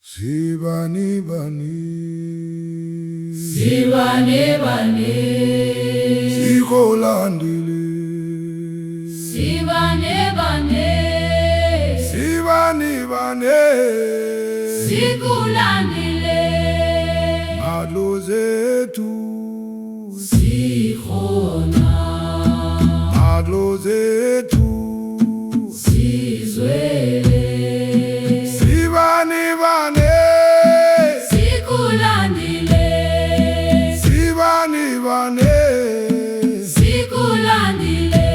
Sibani bani, sibani bani, sikolandile. Sibani bani, sibani bani, sikulandile. Madlo zethu sikhona, madlo zethu sizwele. Sibani bani, sikulandile. sibani bani, sikulandile.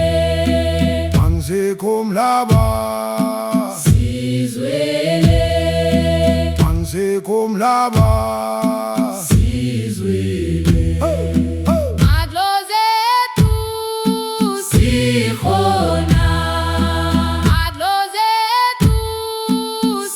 Angsekho mhlaba, sizwele. angsekho mhlaba, sizwele. Madlo zethu sikhona, madlo zethu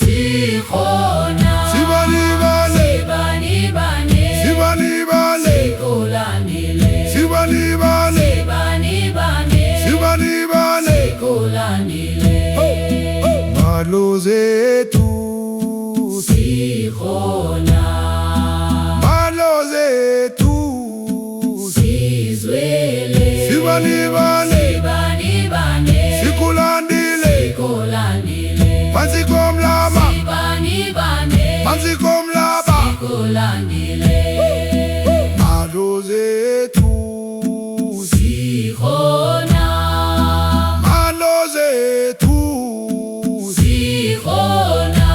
sikhona. Sibani bani, Sibani bani, sibani bani, sikulandile. sibani bani, Sibani bani, sibani bani, sikulandile. madlo zethu Sikhona, madlo zethu sizwele. sibani bani, Sibani bani, sikulandile. sikulandile. Phansi komhlaba, Sibani bani, phansi komhlaba, sikulandile. madlo zethu Sikhona, madlo zethu sikhona.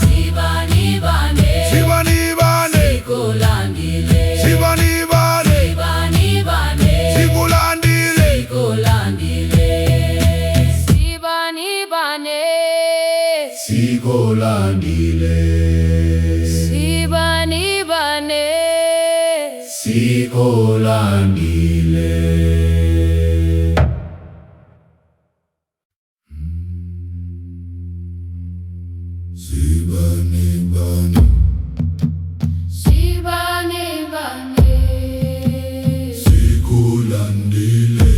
Sibani bani, sibani bani, sikulandile. sibani bani, Sibani bani, sikulandile. sikulandile. sibani bane Sikulandile. sibani bane Sikulandile. Sibani bani, sibani bane sikulandile.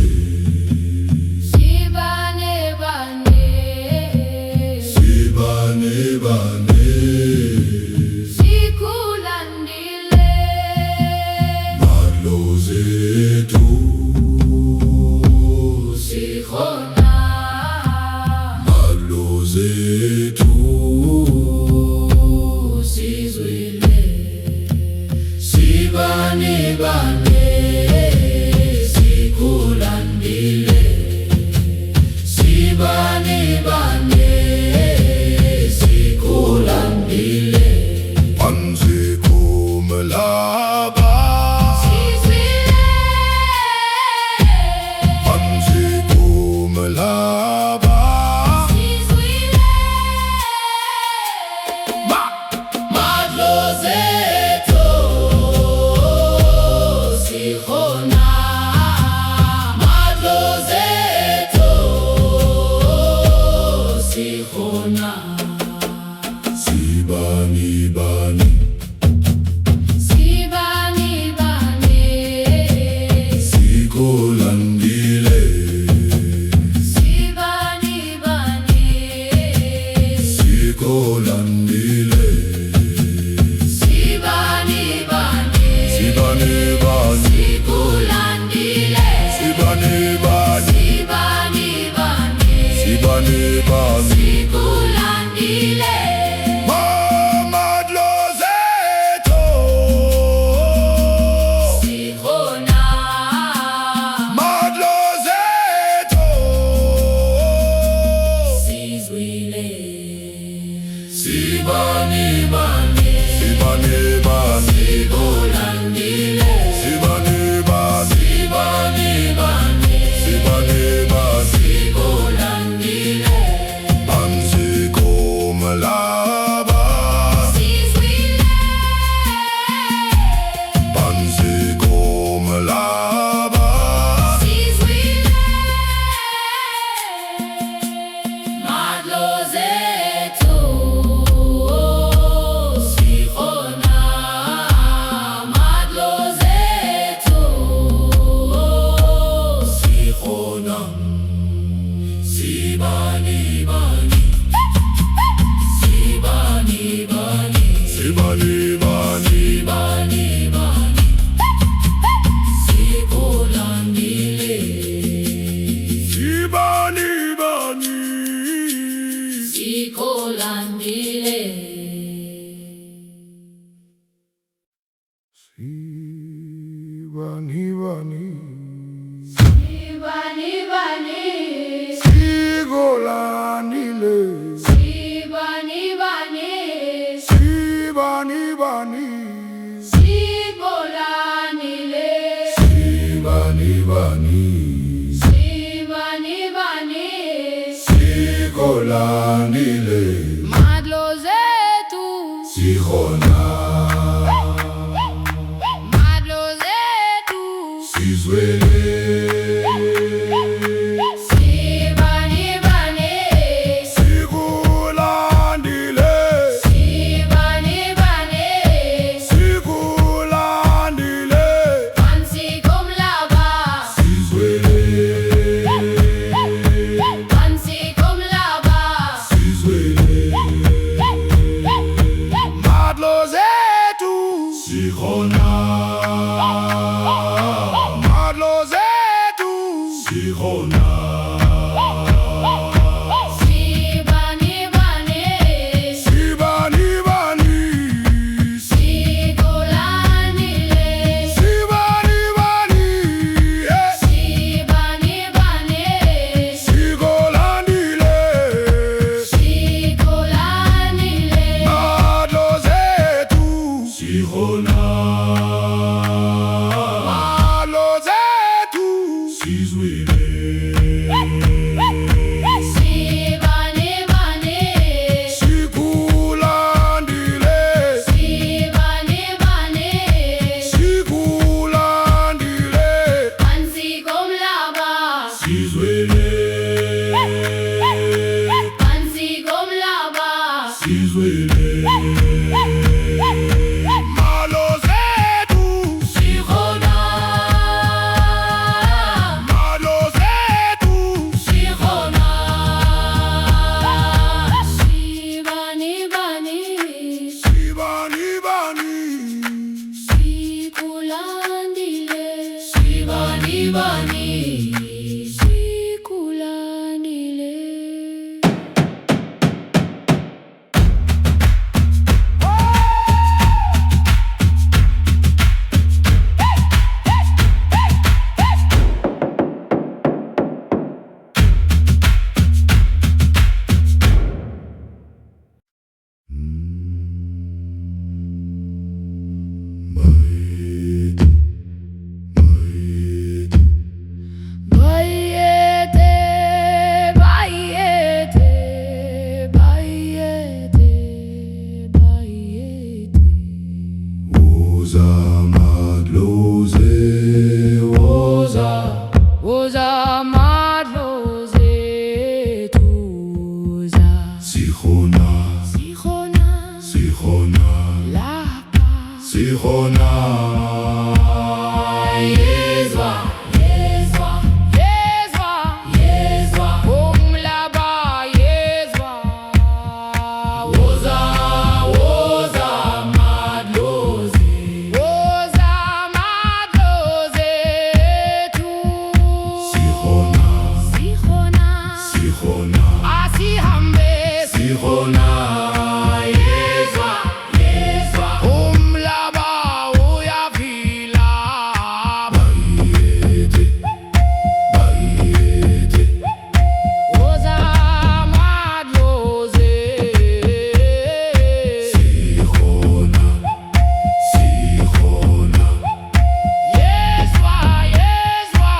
sibani bane Sibani bani, sikulandile madlo zethu Sikhona, madlo zethu sizwile. Sibani bani, sikulandile. Sibani bani, sikulandile. angsekho mhlaba, Sizwile. angsekho mhlaba, Sizwile. Madlo zethu sikhona, madlo zethu sikhona. sibani bani, sibani bane sikulandile. sibani bane Sikulandile. Sibani bani, Sibani bani, sikulandile. sibani bani, Sibani bani, sibani bani, sikulandile. madlo zethu Sikhona, madlo zethu sizwile. Sibani bani, sibani bani, sikulandile. sibani bani, Sibani bani, sibani bani, sikulandile. angsekho mhlaba, Sizwile. angsekho mhlaba, Sizwile. Madlo zethu sikhona, bandile. Sibani bani Bani bani, Sigolandile bani bani, Sibani bani Sigolandile, Sibani bani bani bani, Sigolandile Madlozetu, Sikhona Madlozetu, Sizwele bani bani, Sigulandile bani bani, Sigulandile Pansi kumlaba, Sizwele Pansi kumlaba, Sizwele Madlozetu Sikhona Madlozetu Sikhona bani bani, Sibani bani Sigolandile, Sibani bani bani bani, Sigolandile Sigolandile, Madlozetu Sikhona Madlozetu Sizwele bani bani, Sigulandile bani bani, Sigulandile Pansi kumlaba, Sizwele Pansi kumlaba, Sizwele Madlozetu Sikhona, Madlozetu Sikhona, bani bani, Sibani bani Sigulandile, Bani bani, Sigulandile. Bayete, bayete, bayete, bayete. Woza Madloze Woza Woza madloze tuza. Sikhona Sikhona, Sikhona lapa. Sikhona yezwa, yezwa, Yezwa, yezwa. umlaba yezwa. Woza, woza, madlozi. Woza madloze tu. Sikhona Sikhona, Sikhona asihambe. Sikhona Yezwa, yezwa. Umlaba uyafila. Bayete Bayete Woza madloze. Sikhona Sikhona Yezwa, yezwa.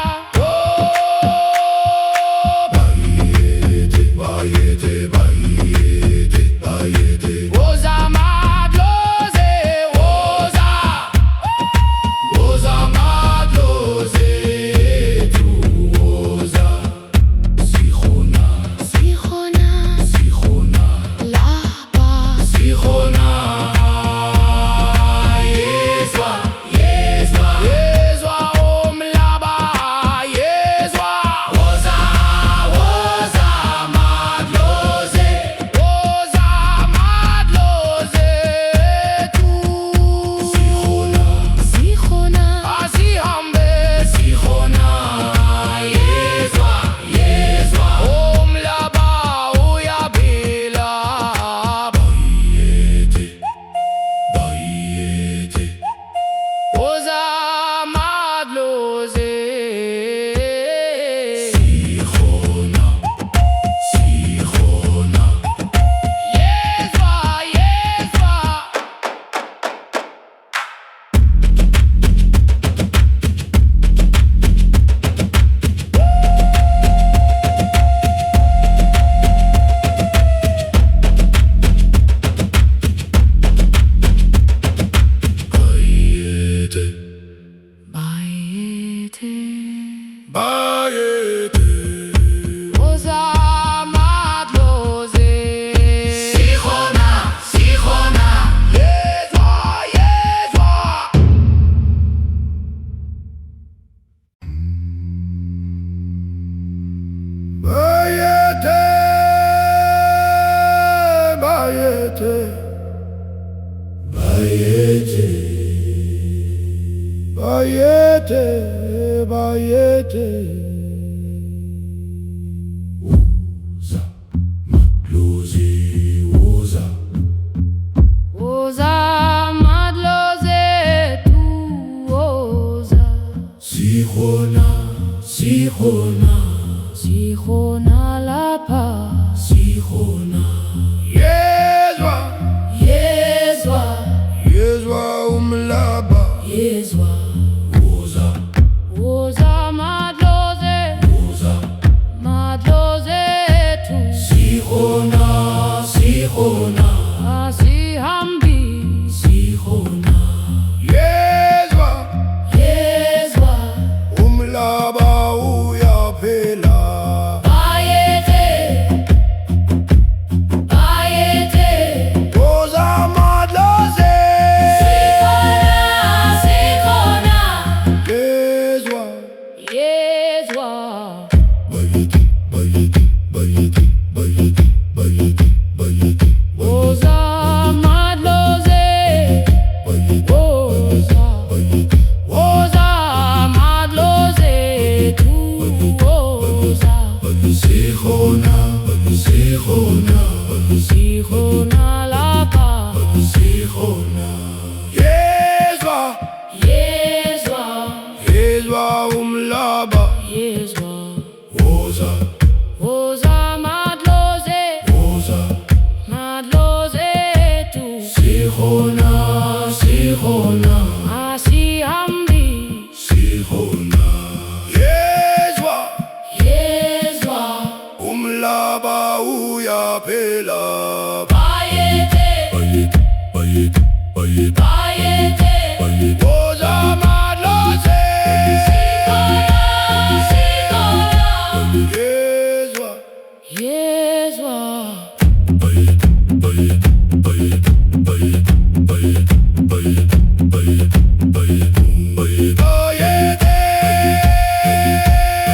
Bayete Bayete Bayete Bayete Woza madloze, woza. Woza Madloze tu Woza Sikhona Sikhona, Sikhona lapa. Sikhona Yezwa Yezwa Yezwa, umlaba yezwa. Woza, woza, madlozi. Woza madloze tu. Sikhona Sikhona, asihambe. Sikhona, yezwa, yezwa. Umlaba uyabila. bayete, bayete, bayete, bayete. woza, madlozi, woza, Woza madlozi tu woza. sikhona, sikhona, Sikhona lapha. sikhona, Yezwa, Yezwa, yezwa umlaba, yezwa. woza, Woza madlozi, woza, madlozi tu. sikhona, sikhona, Asihambi. sikhona, yezwa Yezwa. umlaba uyaphela. Bayete, bayete. Woza madlozi, Sikhona, yezwa, yezwa. bayete, bayete, bayete, bayete, bayete, bayete, Woza madlozi, bayete, woza. bayete, Woza madlozi tu woza. sikhona, sikhona, Sikhona lapha. sikhona, yezwa, Yezwa, yezwa umlaba, yezwa. woza, Woza madlozi, woza, madlozi tu. sikhona, sikhona, Asihambi. sikhona, yezwa Yezwa. umlaba uyaphela. Bayete, bayete, bayete, bayete, bayete. bayete, Woza madlozi, yezwa, Yezwa. bayete, bayete, bayete, bayete, bayete, bayete, bayete, bayete, bayete,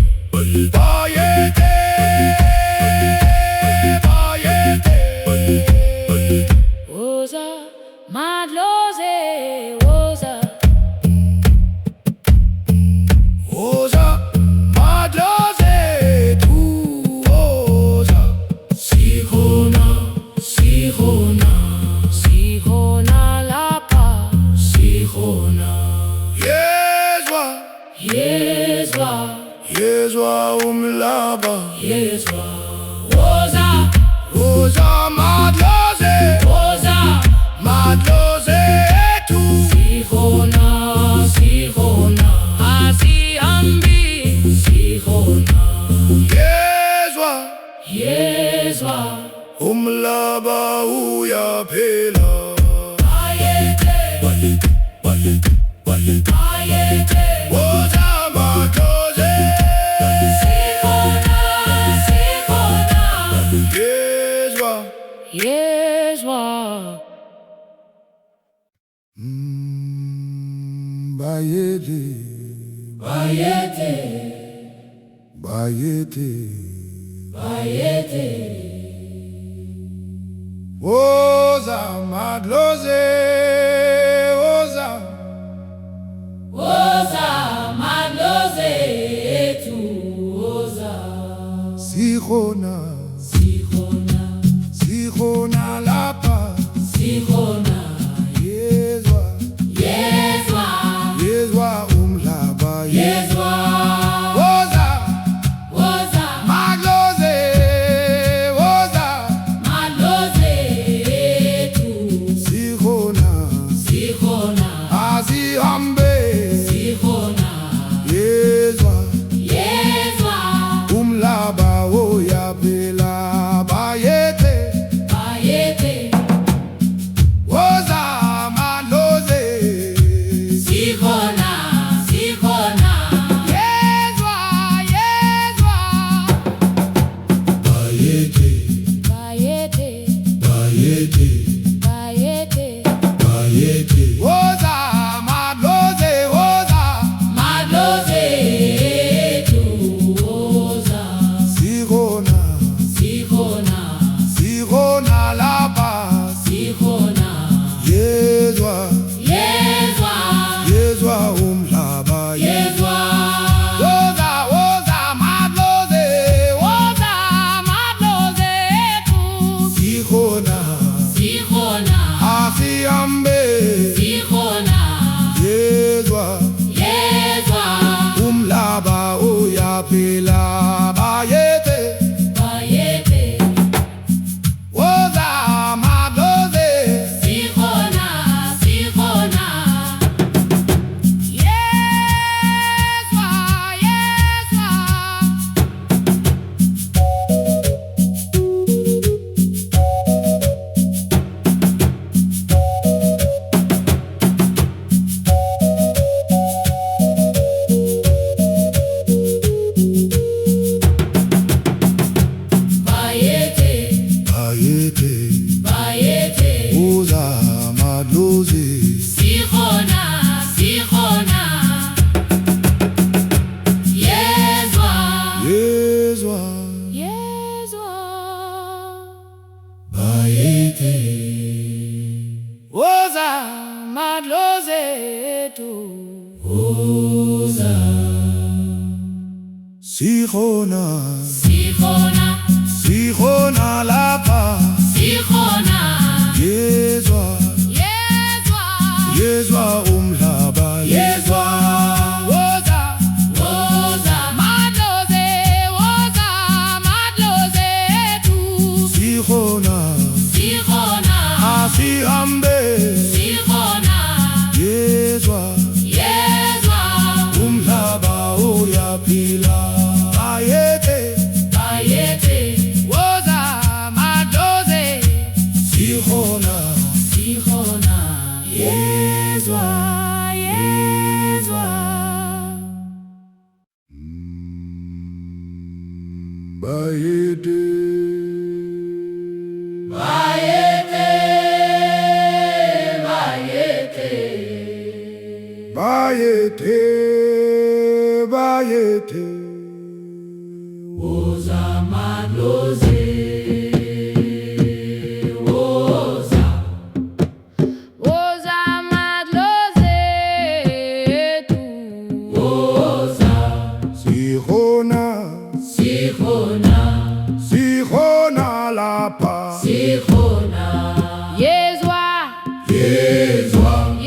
bayete, bayete, bayete, bayete. Woza madlozi, woza. Woza madlozi tu woza, sikhona, sikhona, Sikhona lapha. sikhona, yezwa, Yezwa, yezwa umlaba, yezwa. Woza, woza madlozi, woza. madlozi tu, Sikhona, sikhona. Asihambi. Sikhona, yezwa yezwa. umlaba uyaphela. Bayete, bayete, bayete, bayete, bayete. Woza madlozi, Sikhona, sikhona. yezwa, Yezwa. bayete, Bayete, bayete, bayete. woza madlozi, woza, Woza madlozi tu woza. sikhona, Sikhona, sikhona lapha, sikhona. yezwa, Yezwa, yezwa umlaba, yezwa. woza Woza madlozi, woza, madlozi tu. sikhona, Sikhona, asihambe, sikhona. yezwa Yezwa, umlaba uyaphela. Yezwa Yezwa Bayete woza madlozi ethu Woza Sikhona sikhona lapha sikhona Yezwa Yezwa umhlaba Yezwa woza madlozi ethu Sikhona asihambe Yezwa umhlaba uyaphila Bayete woza madlozi Sikhona Yezwa Bayete Bayete woza madlozi woza madlozi ethu Sikhona lapha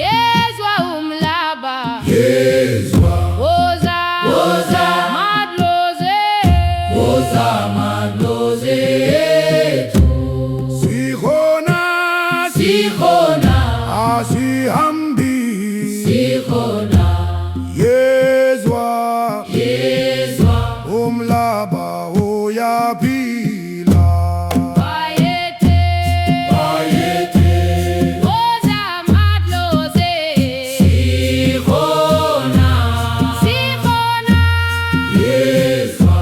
Yezwa umhlaba woza madlozi ethu Sikhona asihambi Yezwa umhlaba uyaphila Bayete woza madlozi sikhona Yezwa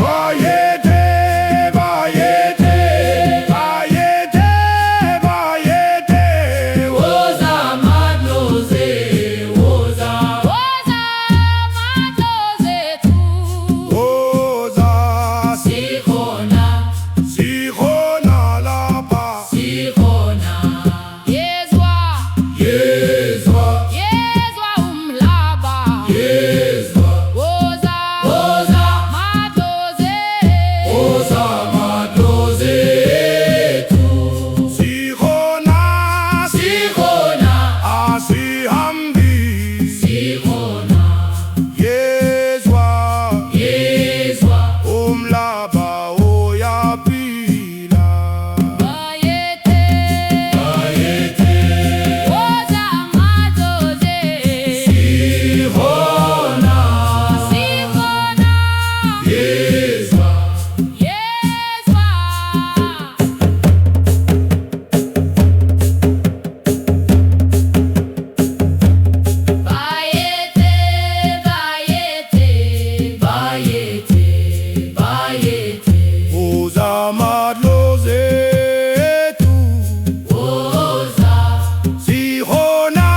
Bayete woza madlozi woza madlozi ethu Woza sikhona lapha Yezwa umhlaba woza madlozi madlozi ethu Sikhona asihambi Yezwa umhlaba uyaphila Bayete woza madlozi sikhona Yezwa Woza madlozi ethu Sikhona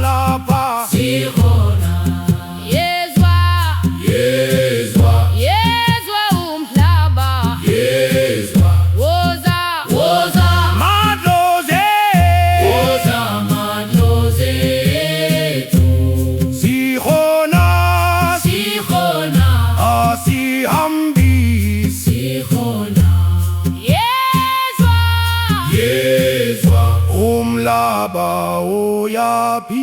lapha Yezwa umhlaba woza Madlozi madlozi ethu Sikhona asihambi Yezwa umhlaba uyaphila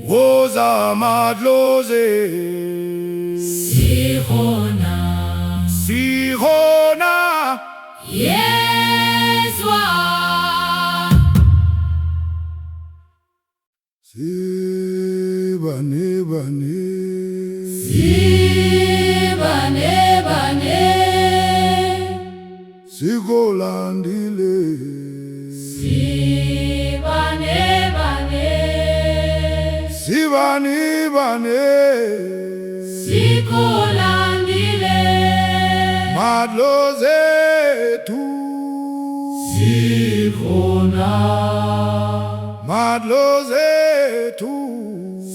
Woza madlozi sikhona Yezwa Sikolandile Sibane Sikolandile madlozi ethu sikhona madlozethu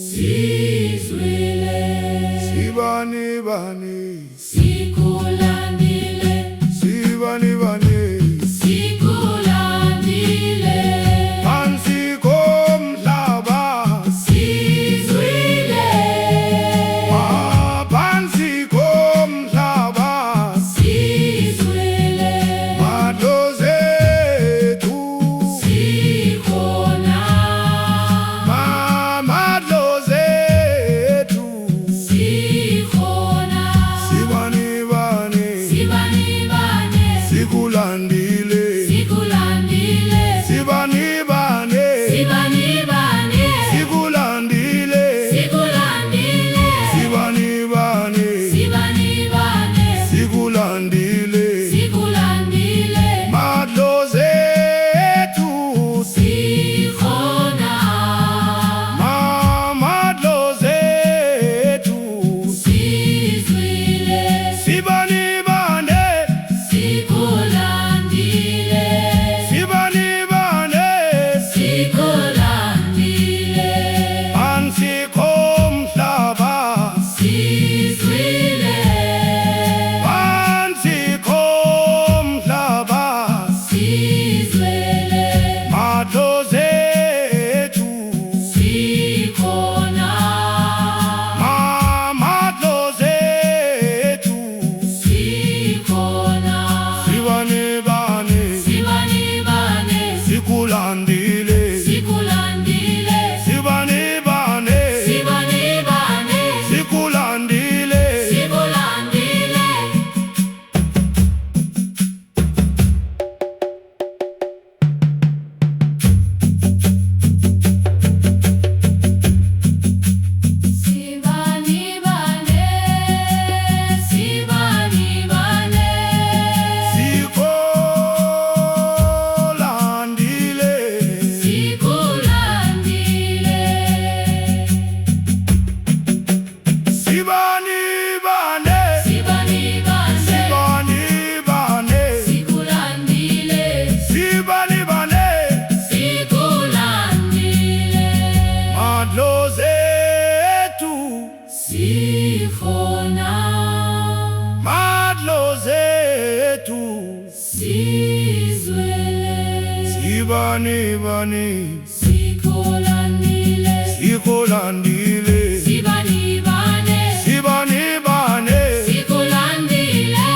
Sizwile sibani bani sikulandile sibani bani sikulandile phansi komhlaba Sizwile phansi komhlaba Sizwile madlozethu sikhona madlozethu sikhona sibani bani sibani bane sikulandile sikulandile sibani bani sibani bane sikulandile sikulandile sibani bani sibani bane sikulandile sikulandile madlozethu sikhona madlozethu sizwile sibani bani sikulandile sibani bani sikulandile phansi komhlaba sizwile phansi komhlaba sizwele madlozethu sikhona madlozethu sikhona sibani bani sibani bane sikulandile sikulandile sibani bani sibani bane sikulandile sikulandile sibani bane sibani bane sikulandile sikulandile sibani bani sibani bane sibani bani sikulandile sibani bani sikulandile madlozethu sikhona madlozethu sizwele sibani bani sikulandile sikulandile sibani bane sibani bani sikulandile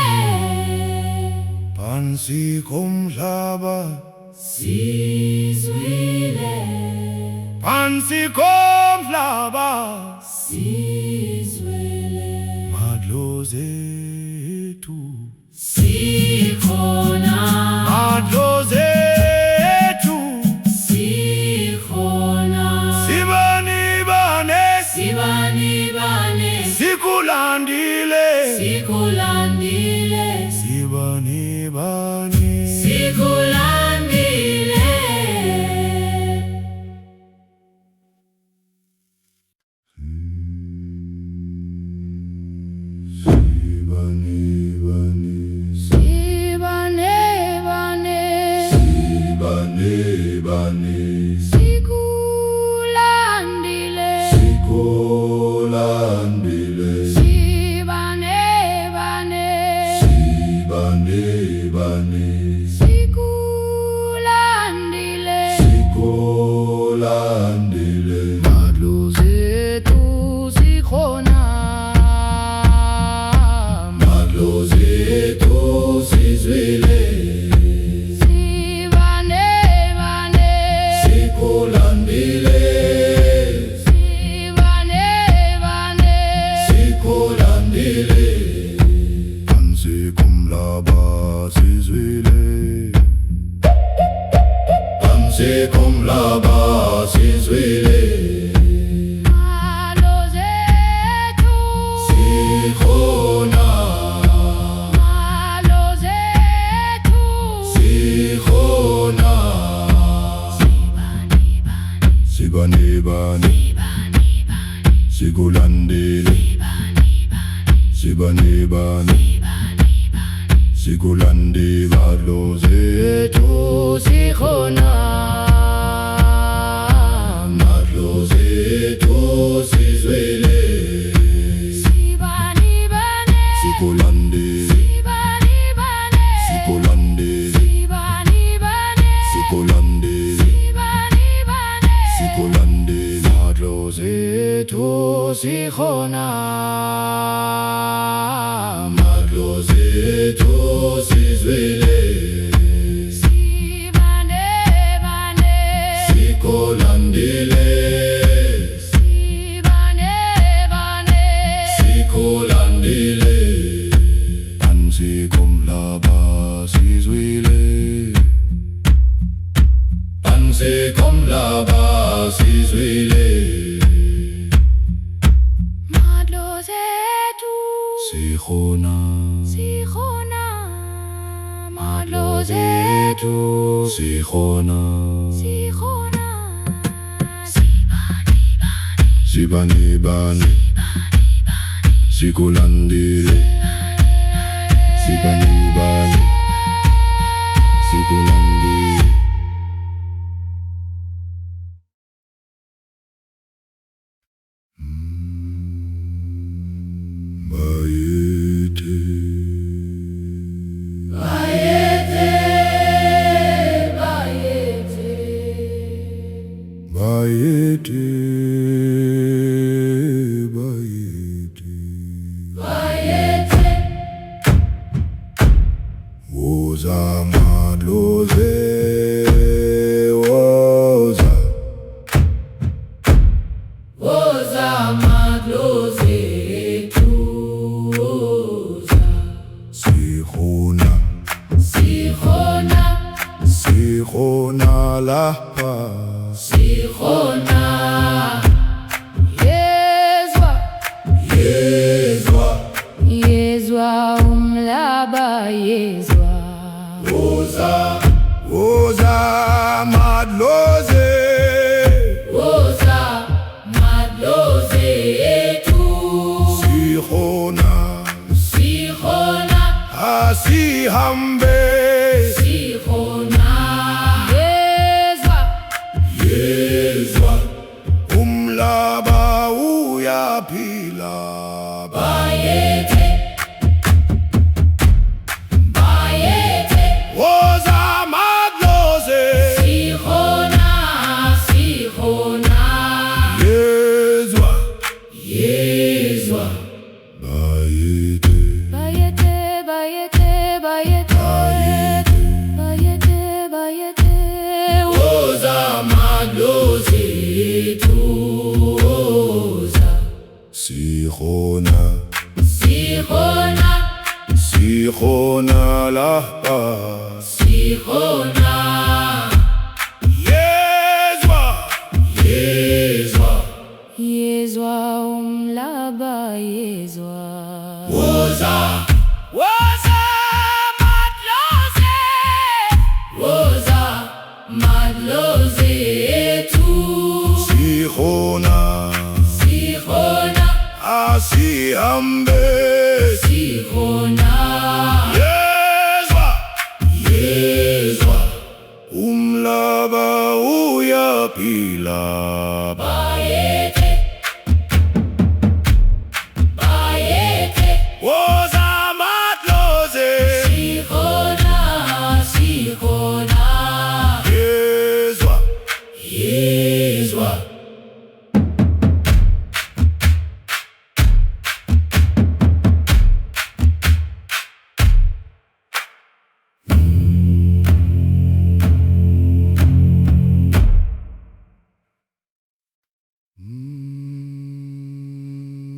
phansi komhlaba sizwile phansi komhlaba sizwele madlozethu sikhona madlozethu sikhona sibani bani sibani bane sikulandile sikulandile sibani bani sikulandile sibani bani sibane bane sibani bani sikulandile sikulandile sibane bane sibani bani sikulandile sikulandile madlozethu sikhona madlozethu sizwile sibane bane sikulandile sibane bane sikulandile phansi komhlaba sizwile phansi komhlaba sizwile madlozethu sikhona madlozethu sikhona sibani bani sikulandile sibani bani sikulandi madlozethu sikhona Madlozi ethu sizwile Sibane bane Sikolandile Sibane bane Sikolandile Phansi komhlaba sizwile Phansi komhlaba sizwile Madlozi ethu Sikhona sikhona Madlozi ethu Sikhona sikhona Sibane bane Sikolandile Sibane bane Sikolandile Bayete Bayete Bayete Woza madlozi woza Woza madlozi ethu woza Sikhona Sikhona Sikhona lapha Sikhona Yezwa Yezwa Yezwa umhlaba yezwa Woza madlozi Woza madlozi ethu Sikhona Sikhona asihambe Sikhona Yezwa Yezwa umhlaba uyaphila Bayete Bayete Woza madlozi Sikhona Sikhona Yezwa Yezwa Bayete Bayete bayete bayete Bayete bayete Woza madlozi ethu woza Sikhona Sikhona Sikhona lapha Sikhona Yezwa Yezwa Yezwa umhlaba yezwa Woza Woza madlozi Woza madlozi ethu Sikhona Sikhona asihambe Sikhona Yezwa Yezwa umhlaba uyaphila Bayete Bayete Woza madlozi Sikhona Sikhona Yezwa Yezwa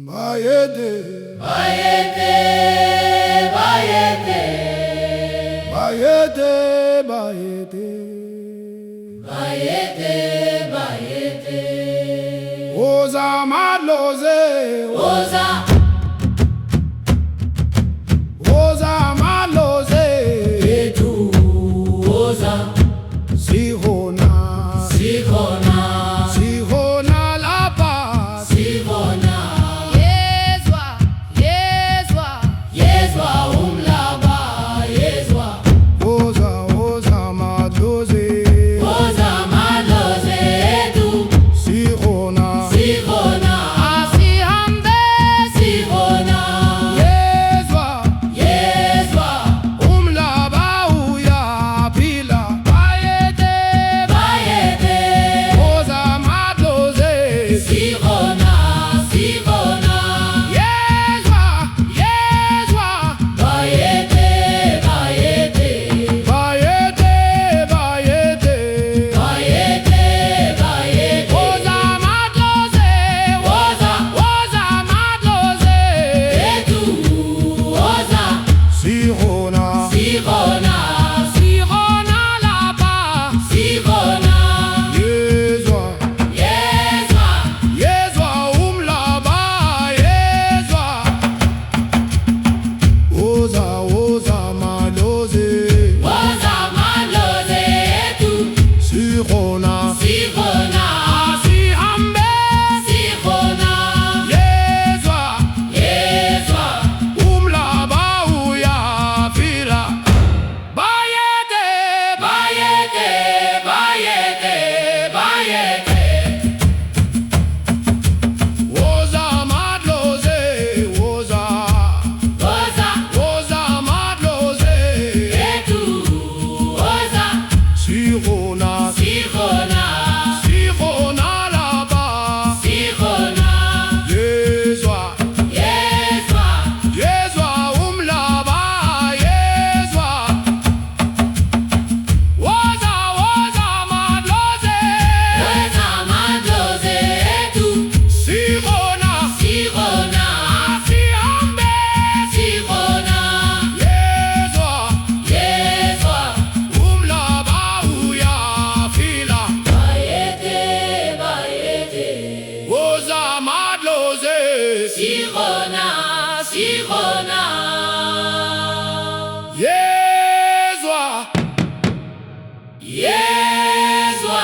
Bayete Bayete Bayete Bayete Bayete Bayete Bayete Woza madlozi Woza Woza madlozi ethu woza Sikhona Sikhona Sikhona lapha Sikhona Yezwa Yezwa Yezwa umhlaba Yezwa Woza madlozi Woza madlozi ethu Sikhona Sikhona Asihambe Sikhona Yezwa Yezwa Yezwa.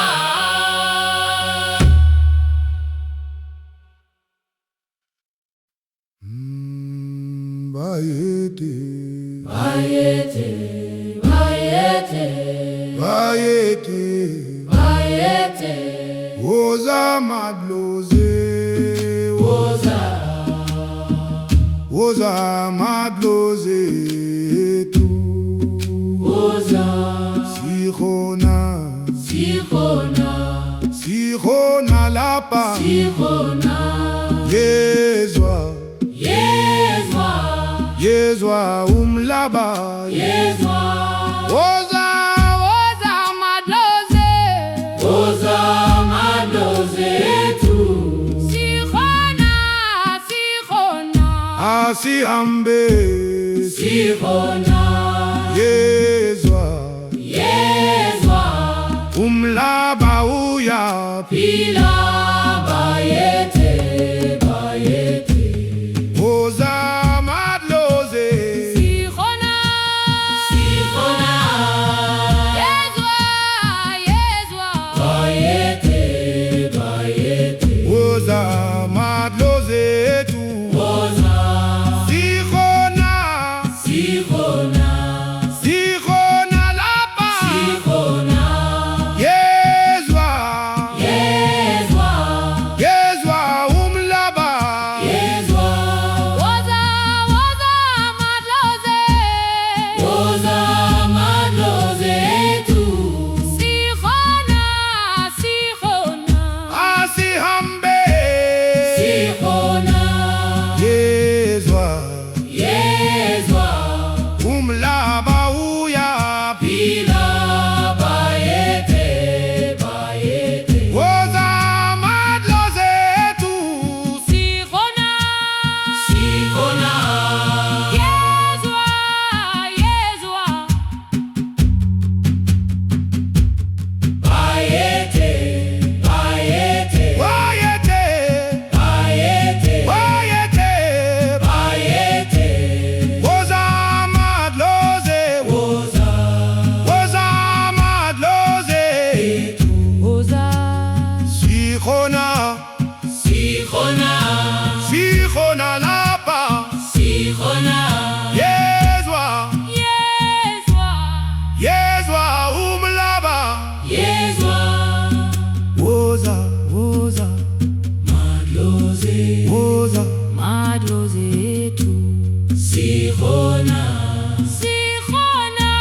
Bayete, Bayete, bayete, bayete, bayete, woza madloze, woza madloze tu, woza, sihona, sihona, sihona lapa, sihona, Yezwa, Yezwa, Yezwa umlaba, Yezwa, Woza, woza madloze, woza madloze tu, sihona, sihona, asihambe, sihona, Yezwa, Yezwa, umlaba uya, pila bayete, bayete, woza madloze, sihona, sihona, Yezwa, Yezwa, bayete, bayete, woza madloze tu, woza, sihona, sihona, sihona lapa, sihona, Yezwa, Yezwa, Yezwa umlaba, Yezwa, woza, woza madloze, woza madloze tu, sihona, sihona, asihambe, sihona, Yezwa, Yezwa, umlaba uya, pila bayete, bayete, woza madloze tu, sihona, sihona, Yezwa, Yezwa, bayete, bayete, wayete, bayete, wayete, bayete, woza madloze, woza, woza madloze, woza, sihona, sihona, sihona lapa, sihona, Yezwa, Yezwa, Yezwa umlaba, Yezwa, woza, woza, madloze, woza, madloze tu, sihona, sihona,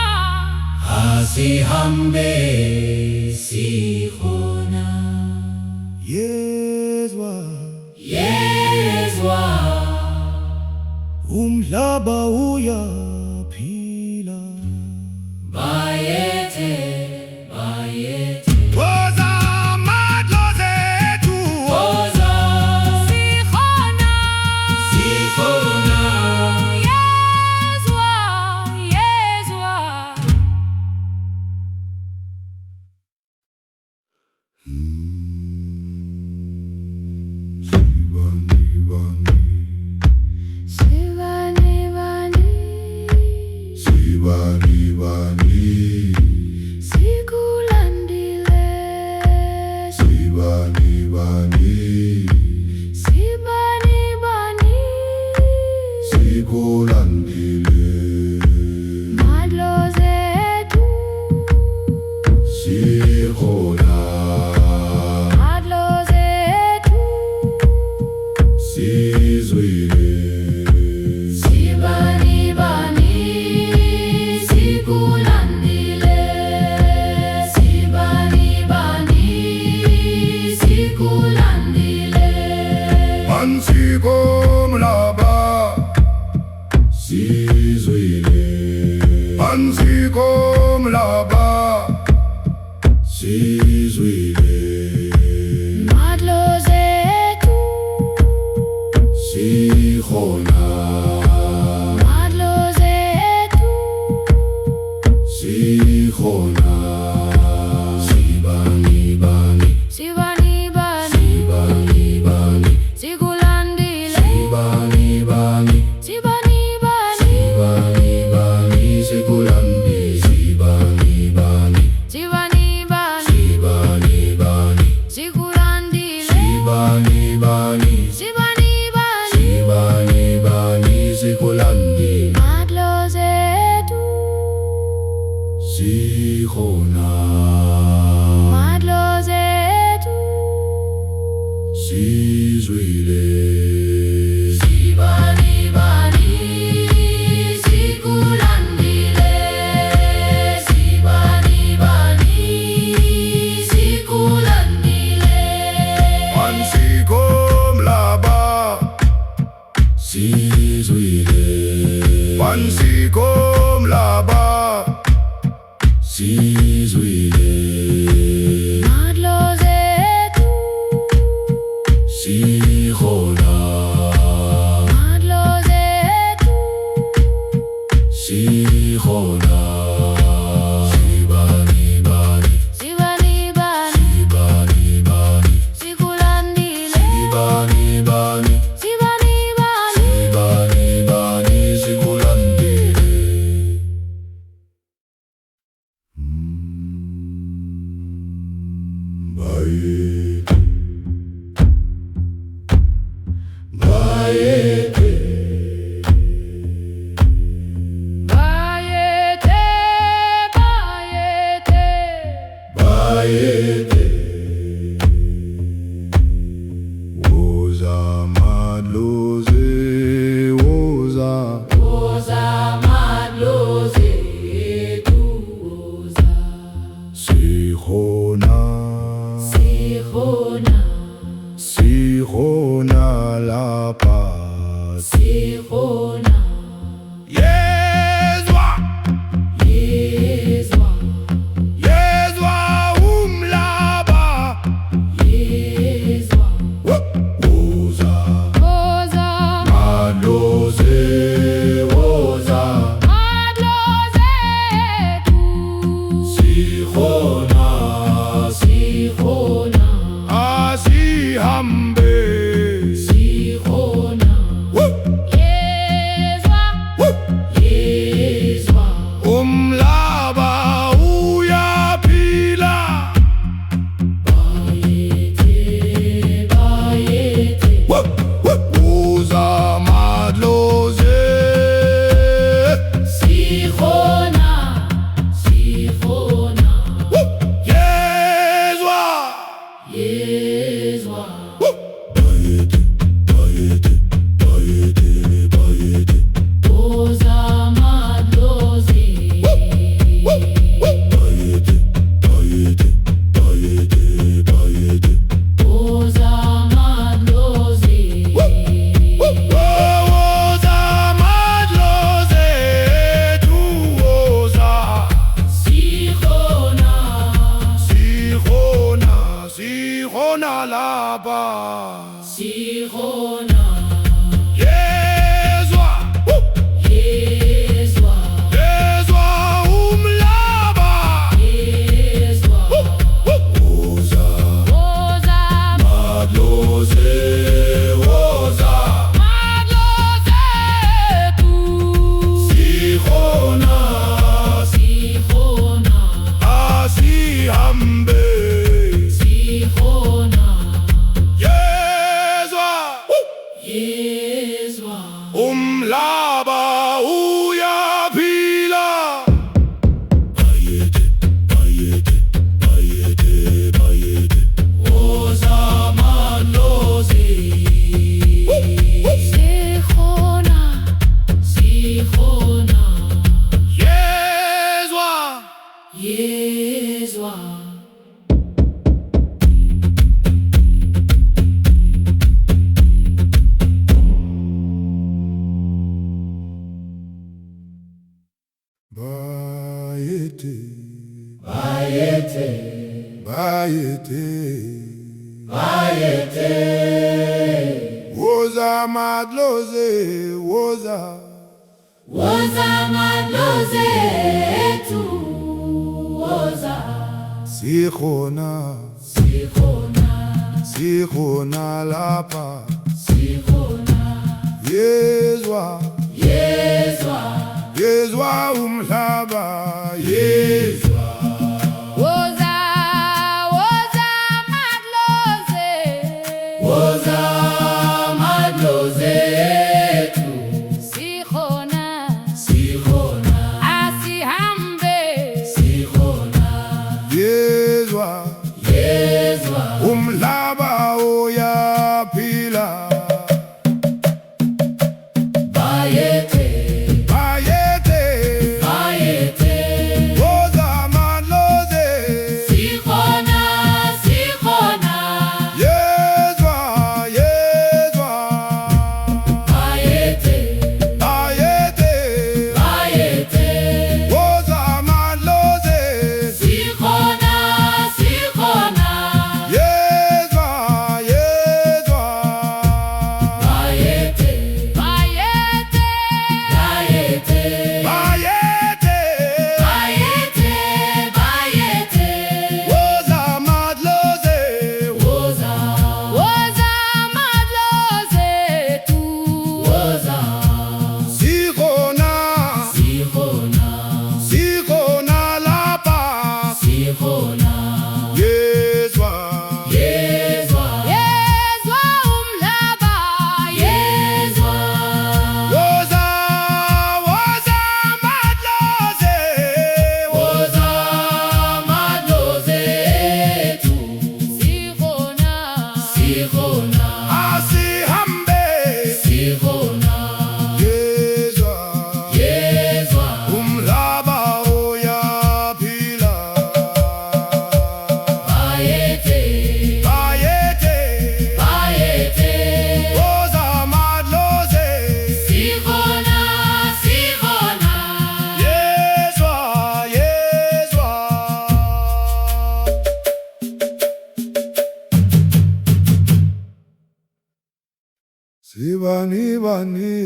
asihambe, sihona, Yezwa, Yezwa, umlaba uya phila, bayete, bayete, woza madloze tu, woza, sihona, sihona, Yezwa, Yezwa, Sivani, vani, Sibani bani, sikulandile, sibani bani, sibani, bani, sikulandile, madloze tu, sihona, madloze tu, sizwile, sibani, bani, sikulandile, sibani, bani, sikulandile, ansiko mlaba, sizwile, ansiko mlaba, sizwile, madloze tu, sihona, madloze tu, sihona, sibani bani, sibani, bani, sibani bani, sikulandile, sibani bani, sibani, bani, sibani bani, sikulandile, sibani bani, sibani, sikhona madlozi ethu sizwile Sibani bani sikulandile Sibani bani sikulandile Mansiko mhlaba sizwile Mansiko mhlaba sizwile madlozi ethu sikhona madlozi ethu sikhona sibani bani sibani bani sibani bani sikulandile sibani bani sibani bani sibani bani sikulandile Bayete bayete bayete Bayete Woza madlozi woza Woza madlozi ethu woza sikhona Sikhona sikhona lapha Sikhona yezwa Yezwa yezwa umhlaba Yezwa woza woza madlozi woza madlozi ethu sikhona Sikhona asihambe Sikhona yezwa Yezwa umhlaba uyaphila Bayete bayete woza madlozi Sikhona Sikhona yezwa Yezwa bayete bayete bayete bayete Woza madlozi bayete bayete bayete bayete Woza madlozi woza madlozi ethu woza Sikhona sikhona sikhona lapha Sikhona yezwa Yezwa yezwa umhlaba Yezwa woza woza madlozi woza madlozi ethu sikhona Sikhona asihambe Sikhona yezwa Yezwa umhlaba uyaphila bayete bayete bayete bayete Woza madlozi sikhona Sikhona yezwa Yezwa bayete Bayete bayete bayete woza madlozi woza Woza madlozi ethu woza sikhona Sikhona sikhona lapha Sikhona yezwa Yezwa yezwa umhlaba yezwa woza woza madlozi Woza madlozi ethu sikhona Sikhona asihambe Sikhona yezwa yezwa umhlaba uyaphila. bayete Bayete bayete woza madlozi sikhona sikhona yezwa yezwa bayete bayete bayete woza madlozi sikhona sikhona yezwa yezwa bayete Bayete, bayete bayete bayete bayete woza madlozi woza woza madlozi tu. woza sikhona sikhona sikhona lapha sikhona yezwa yezwa Yezwa umhlaba, yezwa woza woza madlozi woza madlozi ethu sikhona, sikhona asihambe sikhona yezwa yezwa umhlaba uyaphila. bayete Bayete bayete woza madlozi sikhona sikhona yezwa yezwa sibani bani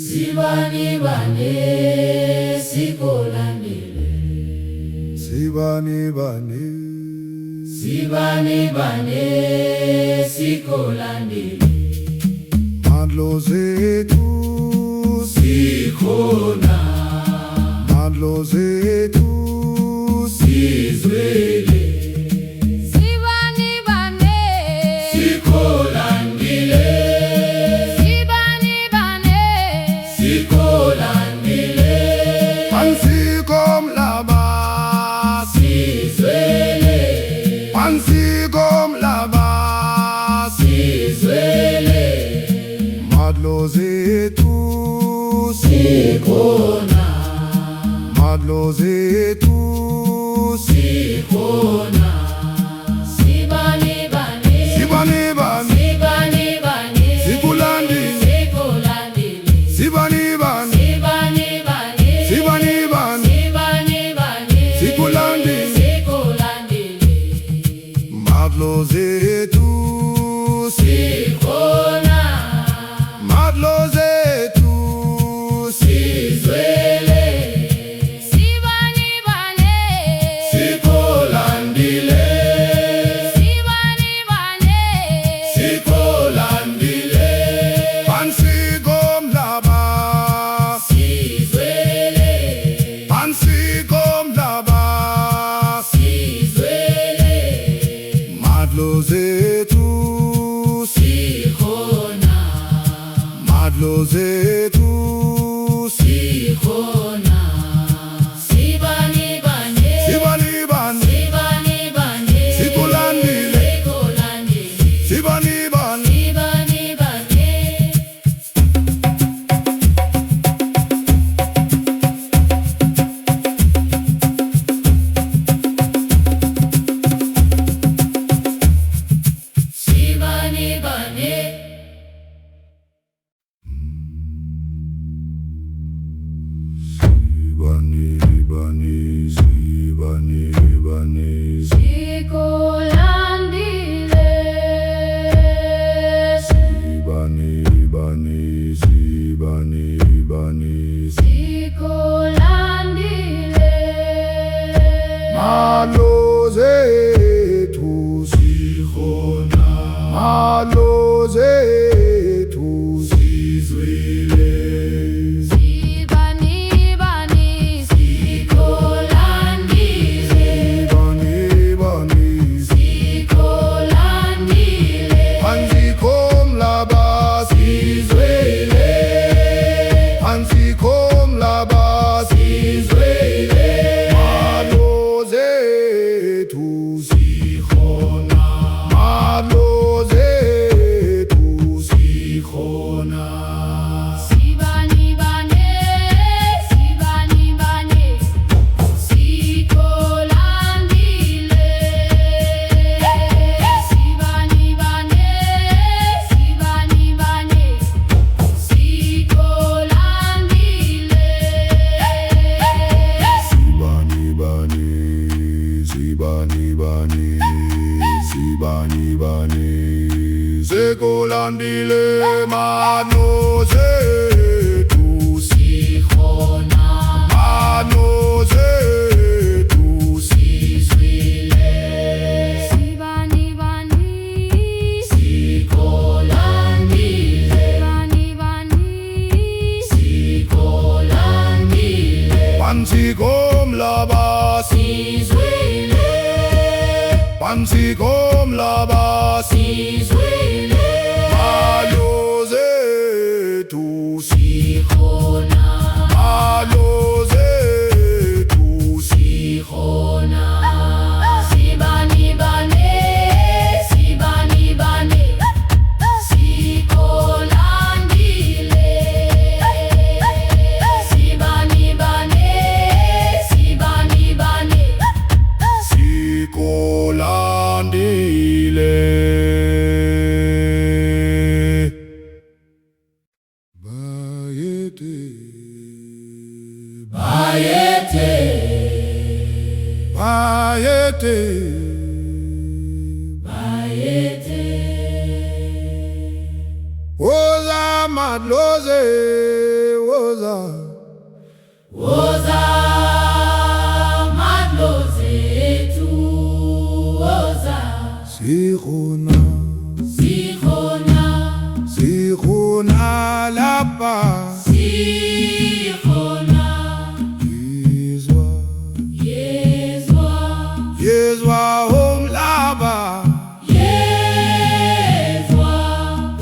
sibani bane sikolandile sibani bani sibani bane sikolandile madlozi ethu sikhona madlozi ethu sizwele sibani bane, sikolandile sibani bane, sikolandile pansikomhlaba sizwele pansikomhlaba sizwele madlozi ethu sikhona madlozi ethu sikhona sibani bane sibani bani sibani bane sikulandile sikolandile sibani bani sibani bane sibani bani sibani bane sikulandile sikolandile madlozi ethu sikhona madlozi ethu sizwele sibani bane, sikolandile sibani bane, sikolandile pansikomhlaba sizwele pansikomhlaba sizwele madlozi ethu sikhona madlozi ethu sikhona sibani bane sibani bani sibani bane sikulandile sikolandile sibani bani sibani bane sibani bane sibani bani sibani bani sikolandile, sibani bani sibani bani sikolandile, madlozi ethu sikhona madlozi ethu sizwile sibani bane, sikolandile sibani bani sikolandile pansikomhlaba sizwele pansikomhlaba sizwele madlozi ethu bani Sibani bani Sikolandile mano zethu Sikhona Mano zethu Sizwile Sibani bani Sikholandile Bani bani Sikholandile Phansi komhlaba Sizwile Phansi komhlaba Sizwile Malo zethu Sikhona Malo zethu Sikhona Sibani bane Sibani bane Sikholandile Sibani bane Sibani bane Sikolandile Bayete Bayete Bayete Bayete Woza madloze Woza Woza madlozethu Woza Sikhona Sikhona Sikhona lapha Sikhona Yezwa Yezwa Yezwa umhlaba Yezwa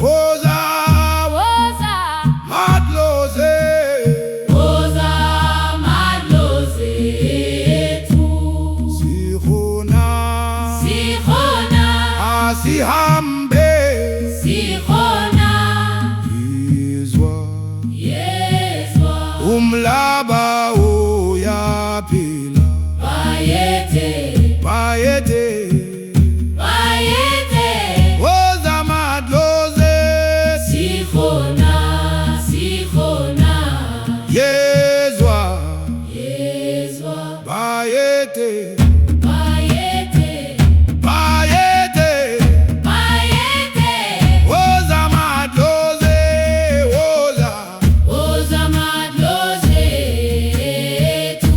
Woza Woza madloze Woza madlozethu Sikhona Sikhona Asihambe Sikhona Yezwa Yezwa umhlaba uyaphila Bayete Bayete Bayete Woza madloze Sikhona Sikhona Yezwa Yezwa Bayete Bayete Bayete Bayete Woza madloze Woza Woza madlozethu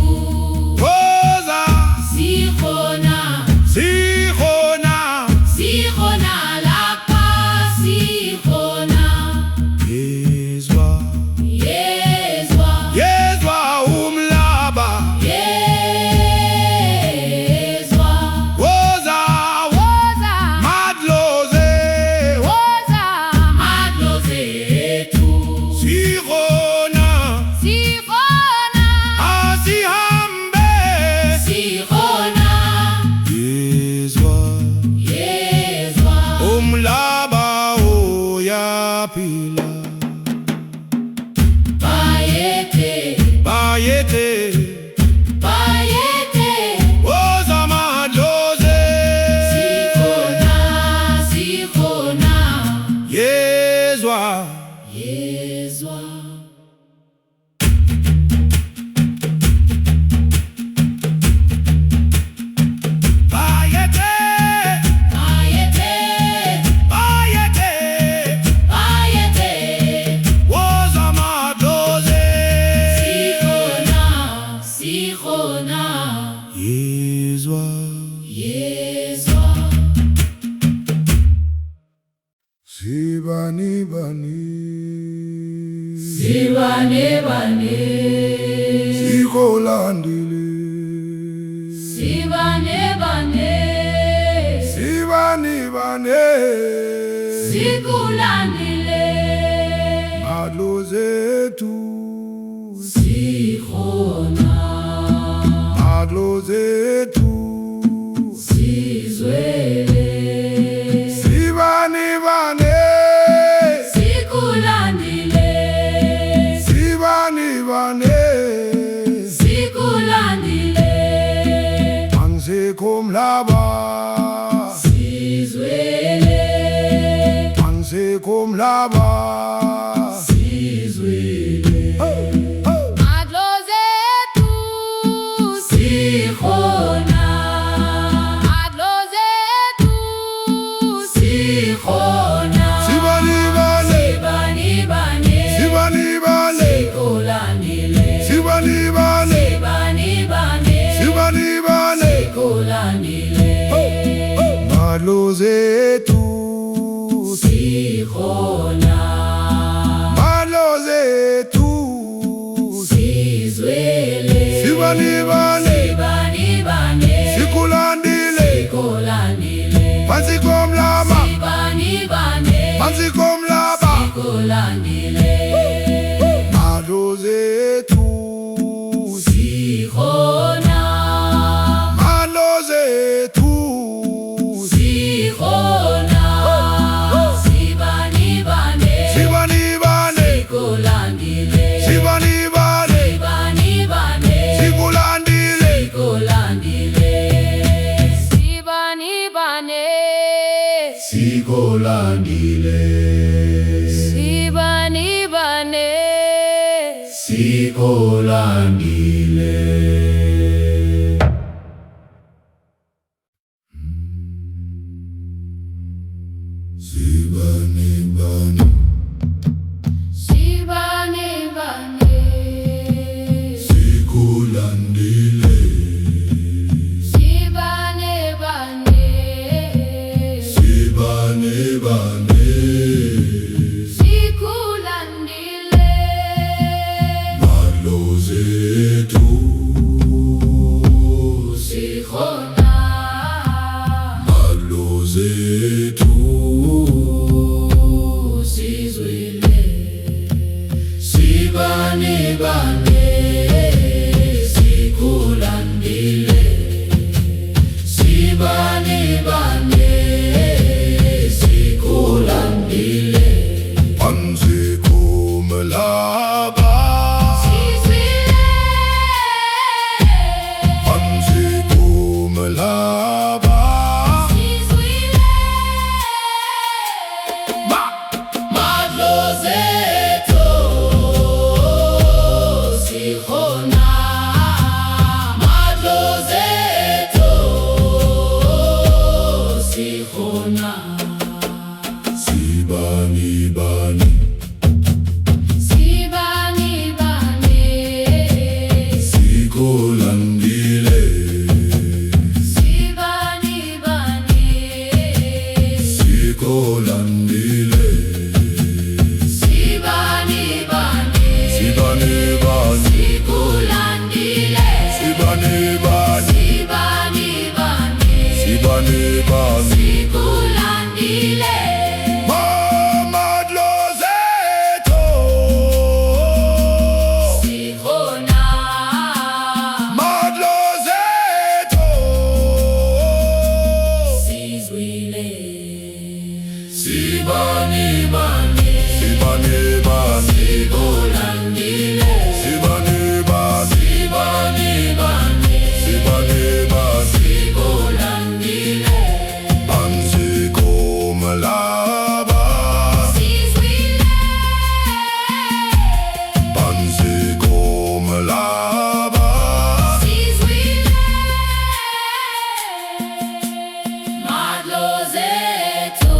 Woza Sikhona Sikhona Sikhona lapha Sikhona Yezwa Yezwa Yezwa umhlaba Yezwa Woza Woza madloze Woza madlozethu Sikhona Sikhona Asihambe Sikhona Yezwa Yezwa umhlaba uyaphila Bayete Bayete Bayete Woza madloze Sikhona Sikhona Yezwa Yezwa Bayete Bayete Bayete Bayete Woza madloze Sikhona Sikhona Yezwa Yezwa Sibani bani Sibane bane Sikholandile Sibane bane Sibani bani Sikulandile Madlozethu Sikhona Madlozethu Sizwele Sibani bani Sikulandile Sibani bani Sikulandile Phansi komhlaba Sizwele Phansi komhlaba Sizwele Madlozethu Sikhona Madlozi ethu sikhona, madlozi ethu sizwele, sibanibane sibanibane, sikulandile sikulandile, phansi komhlaba sibanibane, phansi komhlaba sikulandile, madlozi ethu sikhona, madlozi ethu sikhona, sibanibane, sibanibane sikulandile, sibanibane sibanibane, sikulandile sikulandile, Sibanibane, sikulandile sibanibane, sikulandile. Sibanibane sibanibane, sikulandile sibanibane, sibanibane sikulandile, madlozi ethu sikhona, madlozi ethu sizwile, sibanibane sikulandile sibanibane sikulandile phansi komhlaba sizwile, phansi komhlaba sizwile, madlozi ethu sikhona madlozi ethu sikhona sibanibane sibanibane, sikulandile sibanibane, sikulandile sibanibane, sibanibane sikulandile, sibanibane sibanibane, sibanibane sikulandile, madlozi ethu sikhona, madlozi ethu sizwile, sibanibane sibanibane sikulandile, sibanibane sibanibane, sibanibane sikulandile, phansi komhlaba sizwile, phansi komhlaba sizwile, madlozi ethu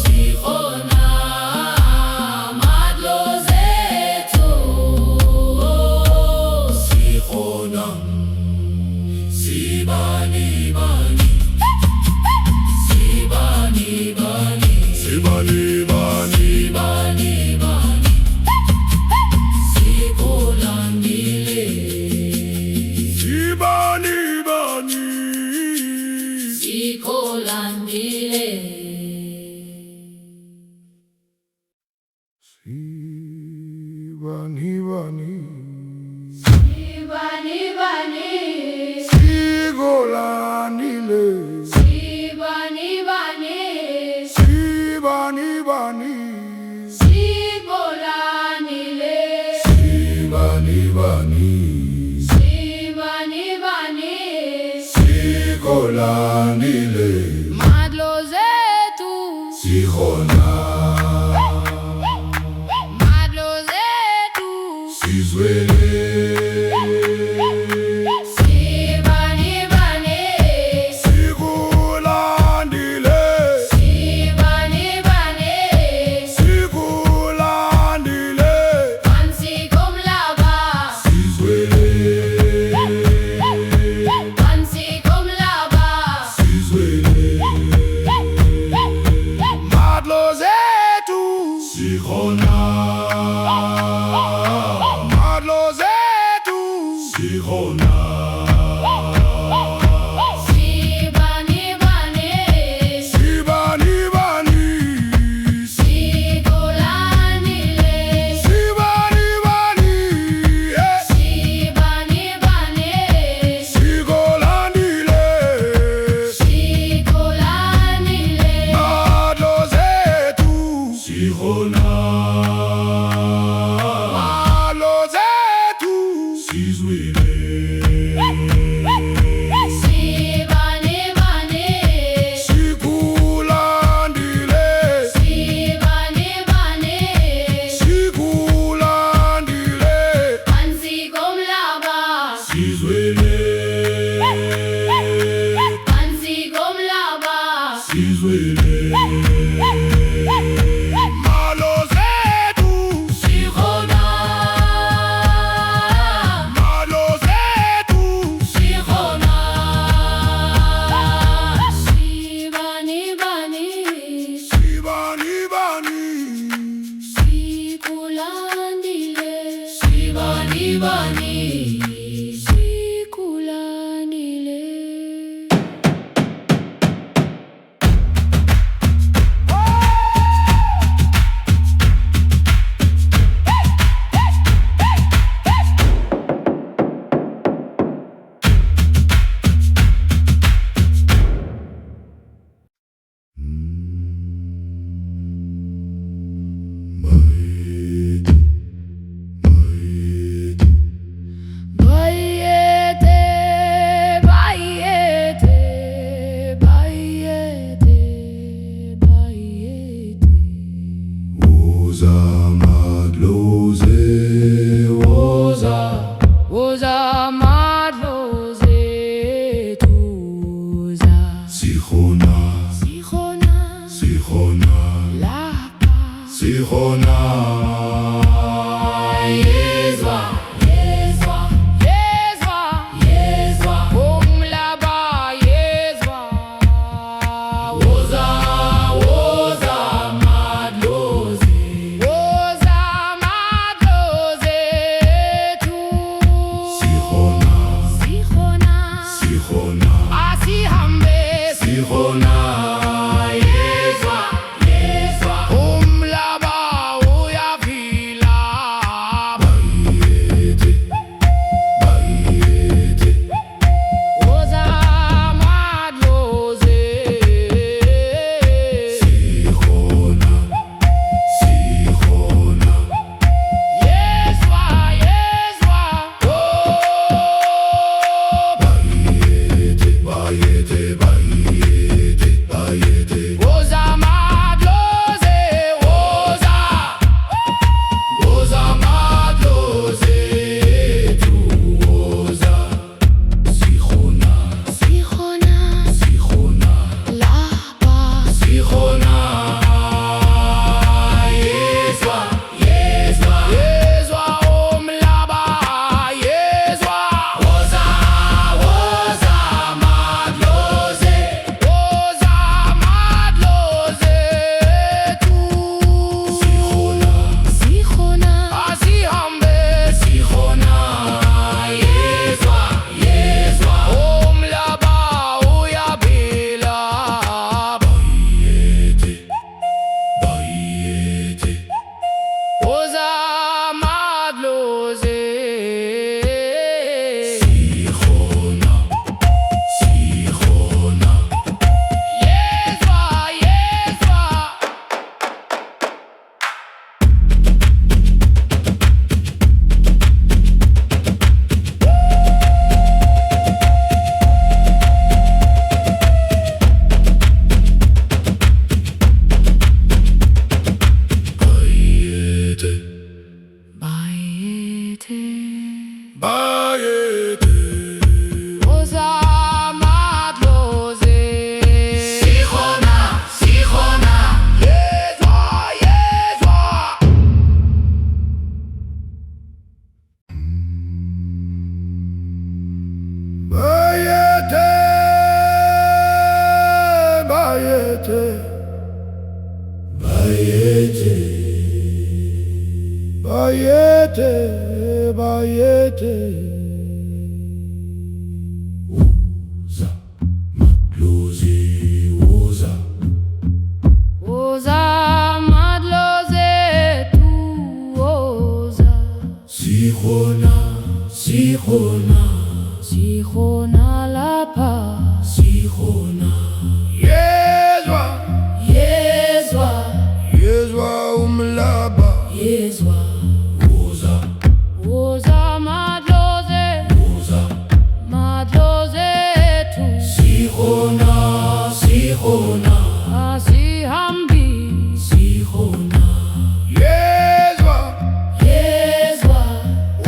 sikhona, madlozi ethu sikhona sibanibane sibanibane, sibanibane sibanibane, sikulandile, sibanibane sikulandile, sibanibane sibanibane, sikulandile sibanibane, sibanibane sikulandile, sibanibane sibanibane, sikulandile madlozi ethu sikhona madlozi ethu sizwele sibanibane, sikulandile sibanibane, sikulandile phansi komhlaba, sizwele phansi Sikhona Yezwa, yezwa, Yezwa, yezwa. umhlaba yezwa. Woza, woza, madlozi. Woza madlozi ethu. Sikhona Sikhona, Sikhona asihambe Sikhona Yezwa, yezwa. umhlaba uyaphila. Bayete Bayete Woza madlozi. Sikhona Sikhona Yezwa, yezwa. Oh. Bayete Bayete Bayete Bayete Woza madlozi, woza. Woza madlozi ethu woza Sikhona Sikhona, Sikhona lapha. Sikhona Yezwa, yezwa. Yezwa umhlaba, yezwa. Woza, woza, madlozi. Woza madlozi ethu. Sikhona Sikhona, asihambe. Sikhona, yezwa, yezwa. Umhlaba uyaphila. Bayete Bayete Woza madlozi. Sikhona Sikhona Yezwa, yezwa. Bayete Bayete. Bayete Woza madlozi. Sikhona, sikhona. Yezwa, yezwa. Bayete Bayete Bayete Bayete Bayete Woza madlozi woza Woza madlozi ethu, woza. Sikhona Sikhona Sikhona lapha. Sikhona Yezwa Yezwa, Yezwa umhlaba yezwa. woza Woza madlozi, woza madlozi ethu. Sikhona Sikhona Asihambi. Sikhona Yezwa Yezwa,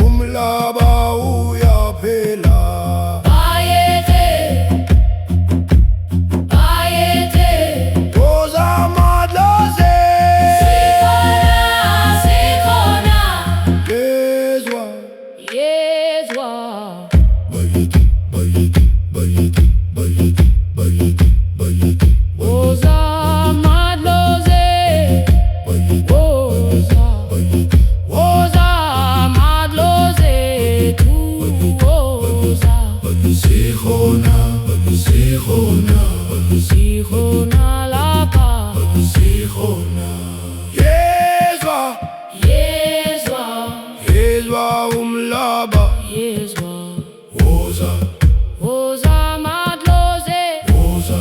umhlaba uyaphela bayete, bayete. woza madlozi Sikhona, sikhona. Yezwa Yezwa. Bayete Bayete Bayete Bayete Bayete Bayete Woza madlozi. Bayete Woza. Bayete Woza madlozi ethu, woza. Sikhona Sikhona Sikhona lapha. Sikhona Yezwa Yezwa, Yezwa umhlaba Yezwa. woza Woza madlozi, woza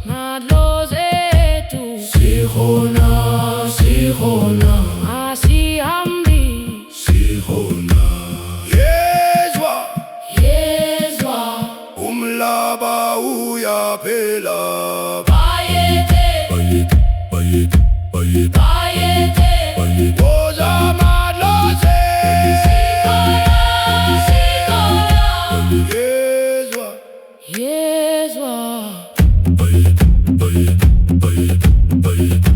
madlozi ethu. Sikhona Sikhona Asihambi. Sikhona Yezwa yezwa. umhlaba uyaphela Bayete, Bayete Bayete Bayete bayete. Bayete woza madlozi Sikhona, sikhona. Yezwa Yezwa. Bayete Bayete Bayete Bayete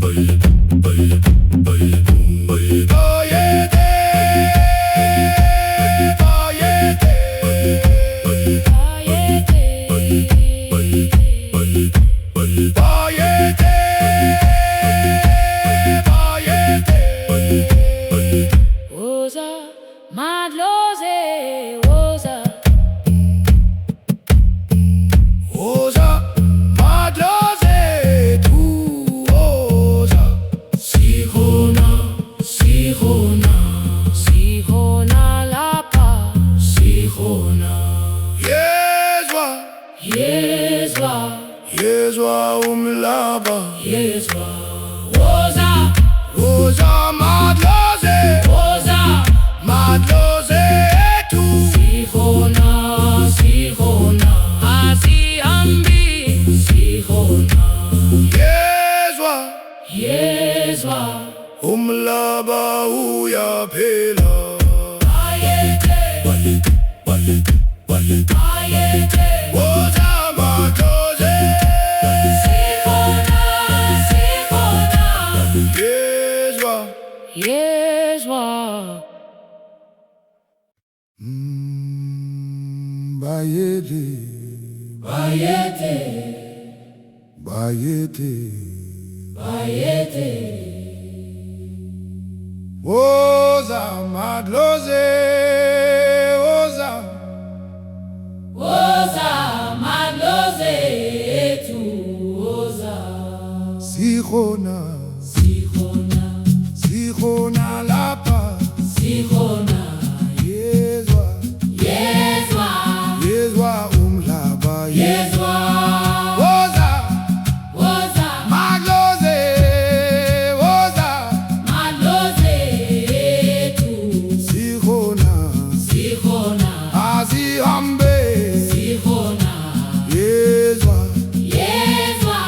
Bayete Bayete Yezwa, Yezwa umhlaba Yezwa, woza, woza madlozi woza, madlozi ethu sihona, sihona, asihambi, sihona, Yezwa Yezwa, umhlaba uyaphela bayete, bayete, woza madlozi sihona, sihona, Yezwa Yezwa. bayete bayete, bayete bayete, woza madlozi woza woza, madlozi ethu, woza, sikhona sihona, sikhona lapha sihona, Yezwa Yezwa, Yezwa umhlaba Yezwa, woza woza, madlozi woza madlozi ethu, sikhona sihona, asihambe sihona, Yezwa Yezwa,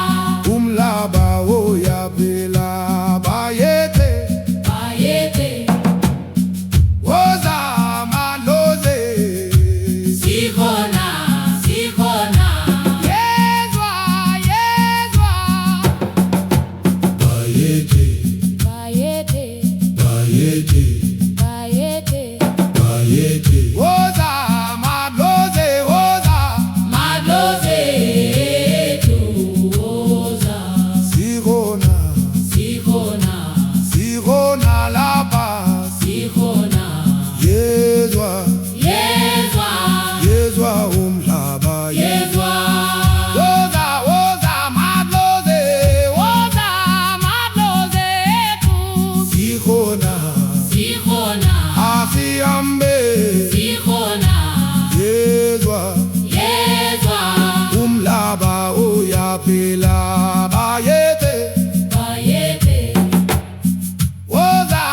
umhlaba uyaphela bayete bayete, woza madlozi sihona, sihona, Yezwa Yezwa bayete Bayete, bayete bayete, bayete woza madlozi woza madlozi ethu, woza, sikhona sihona, sikhona lapha sihona, Yezwa Yezwa, Yezwa umhlaba Yezwa, woza woza madlozi woza madlozi ethu, sikhona sihona, asihambe sihona, Yezwa Yezwa, umhlaba uyaphela bayete bayete, woza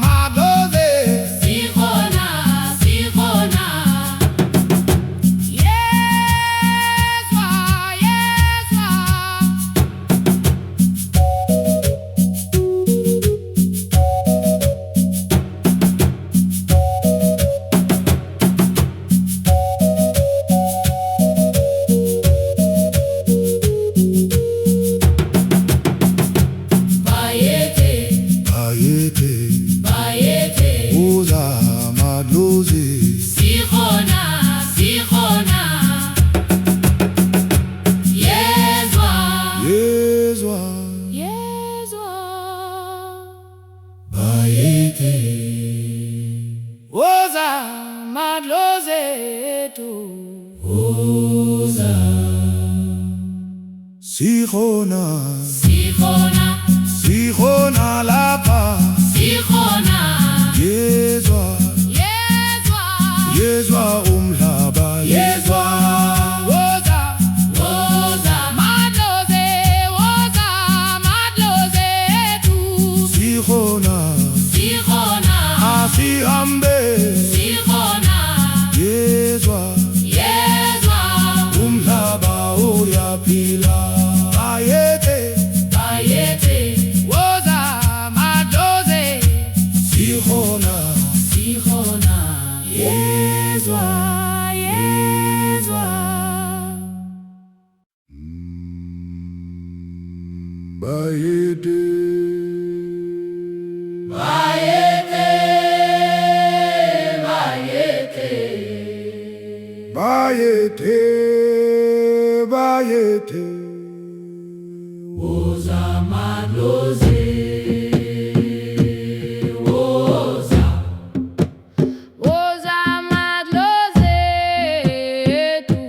madlozi sihona, sihona, Yezwa, Yezwa. bayete, bayete bayete, woza madlozi sihona, sihona, Yezwa, Yezwa Yezwa. bayete Woza madlozi ethu, sikhona sihona, sikhona lapha sihona, Yezwa Yezwa, Yezwa umhlaba Yezwa, woza woza, madlozi, woza madlozi ethu, sikhona sihona, asihambe sihona, Yezwa Yezwa, umhlaba uyaphila bayete bayete, woza madlozi, sikhona sihona, Yezwa, Yezwa. bayete bayete, bayete, bayete bayete woza madlozi, woza, Woza madlozi ethu,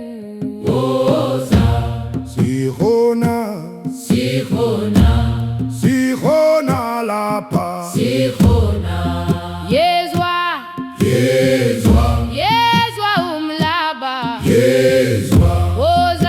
woza, sikhona sihona, sikhona lapha sihona, Yezwa, Yezwa, Yezwa umhlaba, Yezwa woza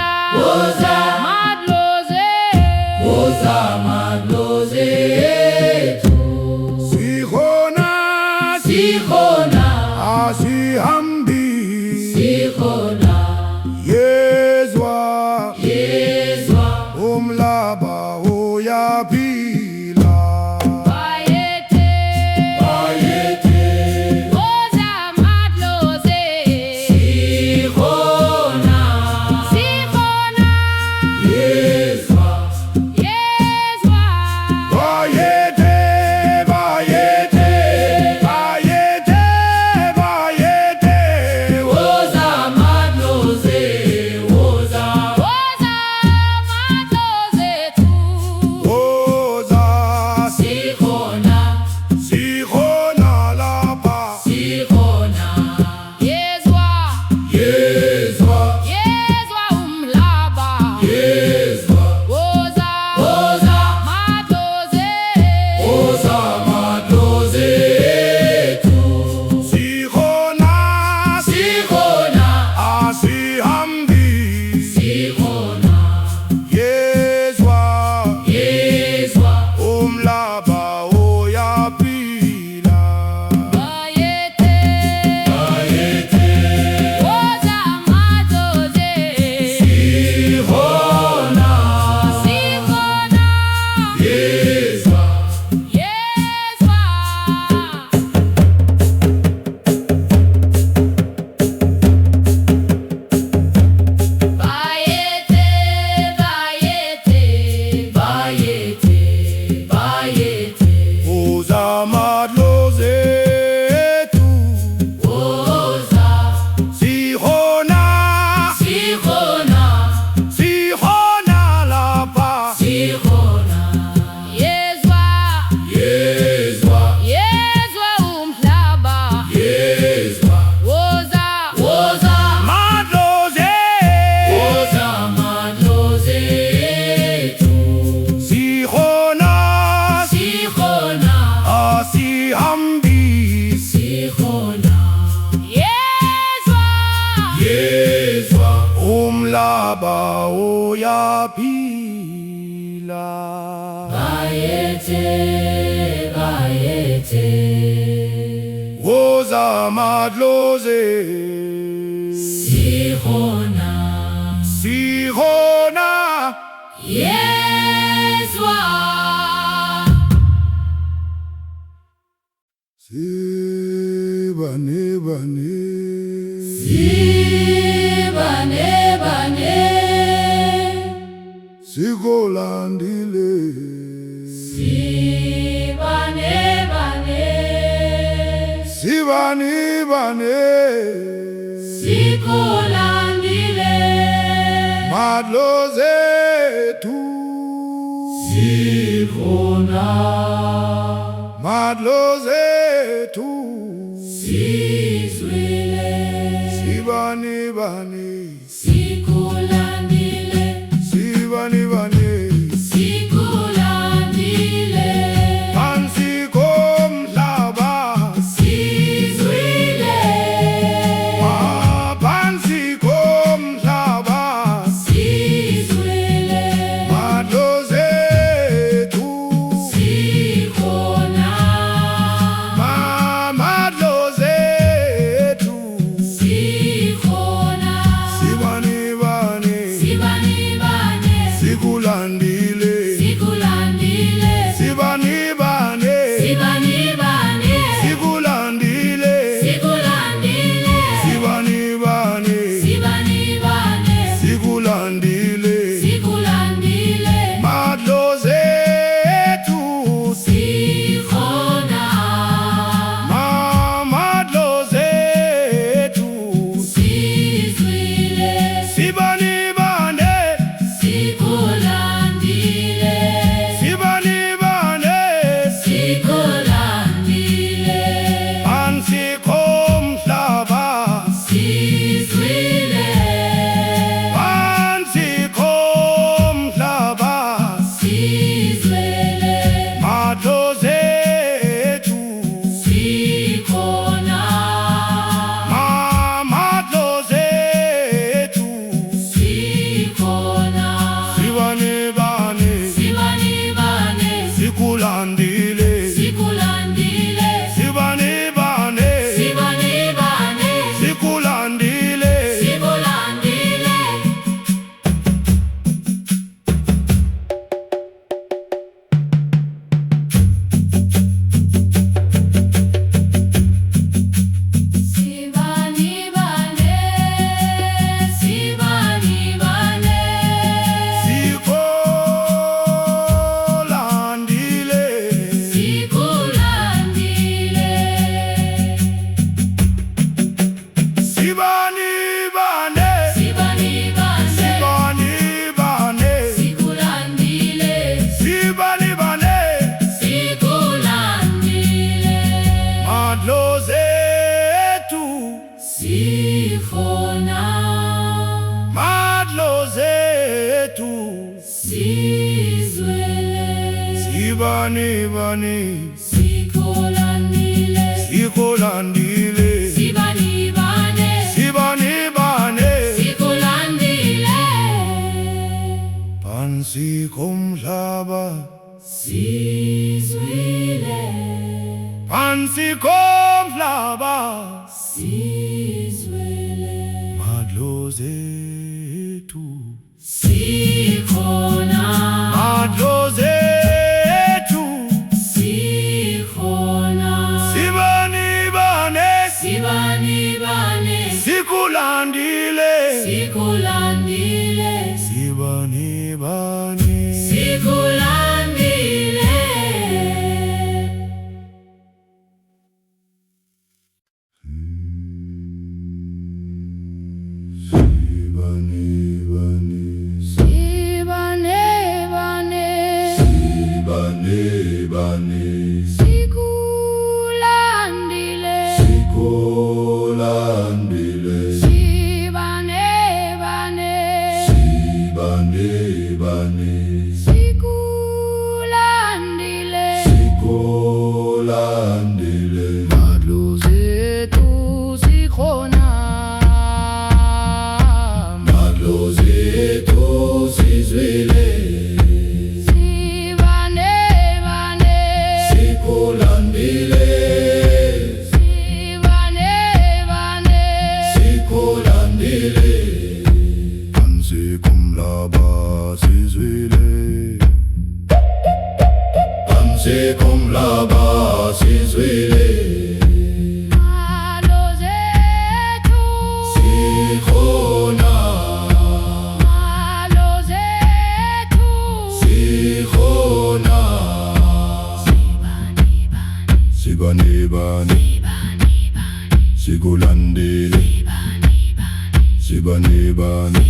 sikhona yezwa yezwa umhlaba uyaphila Bayete, bayethe woza madlozi sikhona sikhona yezwa yezwa Bayete, bayete, bayethe bayethe uza madlozi ethu woza sikhona sikhona lapha sikhona yezwa yezwa yezwa umhlaba yezwa woza woza madlozi woza madlozi ethu sikhona sikhona asihambi sikhona yezwa yezwa umhlaba uyaphila bayethe bayethe woza madlozi sikhona sikhona yezwa sibane bane sibane bane sikolandile sibane bane sibane bane sikolandile madlozi ethu sikhona madlozi ethu sizwile sibane bane sikolandile sibane bane sikolandile phansi komhlaba sizwile phansi komhlaba sizwile madlozi ethu sikhona madlozi ethu sikhona sibane bane sibani bane sikulandile sikulandile sibane bane sibani bane sikulandile sikulandile sibane bane sibani bane sikulandile sikulandile madlozi ethu sikhona madlozi ethu sizwile sibane bane sikulandile sibane bane sikulandile phansi komhlaba sizwile phansi komhlaba sizwele madlozi ethu sikhona madlozi ethu sikhona sibane bane sibani bane sikulandile sikulandile sibane bane sibani bane sikulandile sikulandile sibani bane sibani bane sikolandile sikulandile sibane bane sibani bane sibane bane sikulandile sibane bane sikulandile madlozi ethu sikhona madlozi ethu sizwele sibane bane sikulandile sikolandile sibani bane sibane bane sikulandile phansi komhlaba Sizwile, phansi komhlaba sizwile, madlozi ethu sikhona, madlozi ethu sikhona, sibani bane sibani bane, sikulandile sikulandile, sibani bane sikulandile. sibani bane Sibane bane sibani bane sikulandile sikulandile Sibane bane sibani bane sikulandile sikulandile madlozi ethu sikhona madlozi ethu sizwile Sibane bane sikulandile Sibane bane sikulandile phansi komhlaba sizwile phansi komhlaba sizwile madlozi ethu sikhona madlozi ethu sikhona sibani bani sikulandile sibani bani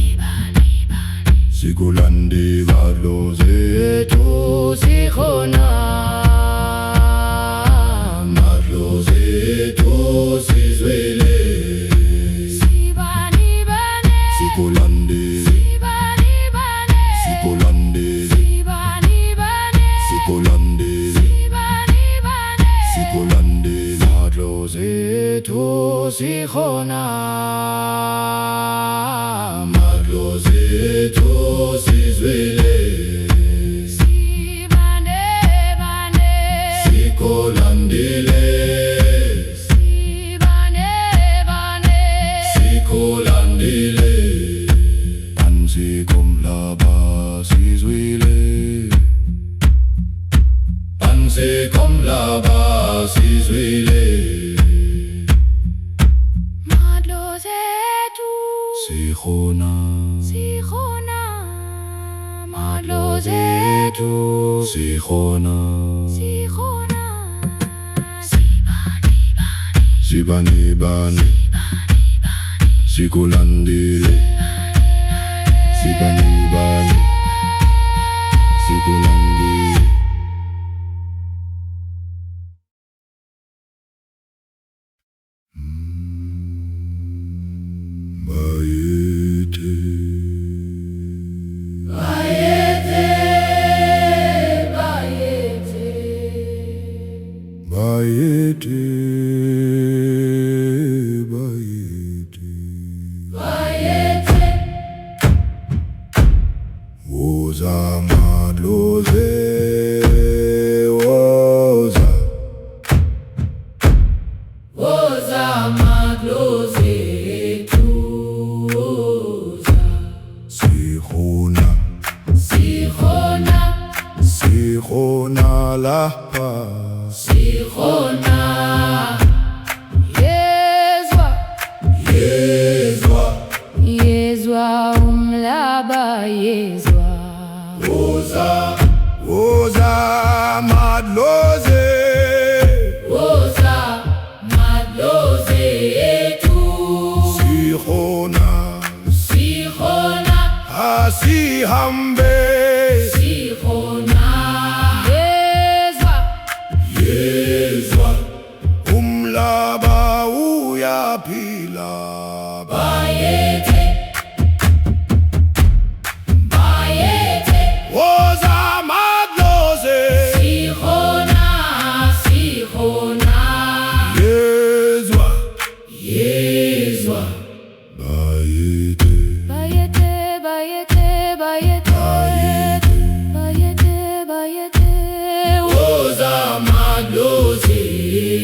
sikulandile madlozi ethu sikhona madlozi ethu sizwile Sibani bane sikulandile Sibani bane sikulandile Sibani bane sikulandile Sibani bane sikulandile madlozi ethu sikhona madlozi ethu sizwile Sibane bane sikulandile Sibane bane sikulandile phansi komhlaba sizwile phansi komhlaba sizwile madlozi ethu sikhona sikhona madlozi ethu sikhona sikhona sibani bani sikulandile sibani bani sikulandile bayethe bayethe bayethe woza madlozi woza Woza madlozi ethu, woza, sikhona sikhona, sikhona lapha sikhona, yezwa yezwa yezwa umhlaba yezwa woza madlozi woza madlozi ethu, sikhona sikhona, asihambe sikhona, yezwa yezwa umhlaba uyaphila bayethe, bayethe, woza madlozi sikhona, sikhona, yezwa yezwa, bayethe bayethe bayethe bayethe madlozi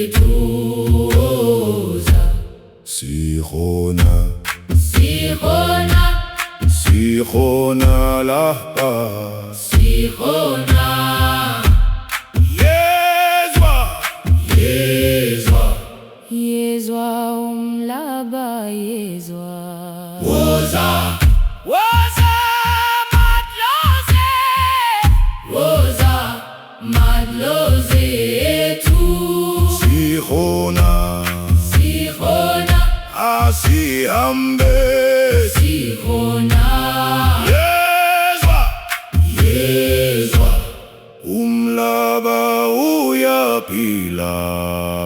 ethu woza sikhona sikhona sikhona lapha sikhona yezwa yezwa Yezwa umhlaba yezwa woza woza madlozi woza madlozi ethu sikhona sikhona asihambe sikhona yezwa yezwa umhlaba uyaphila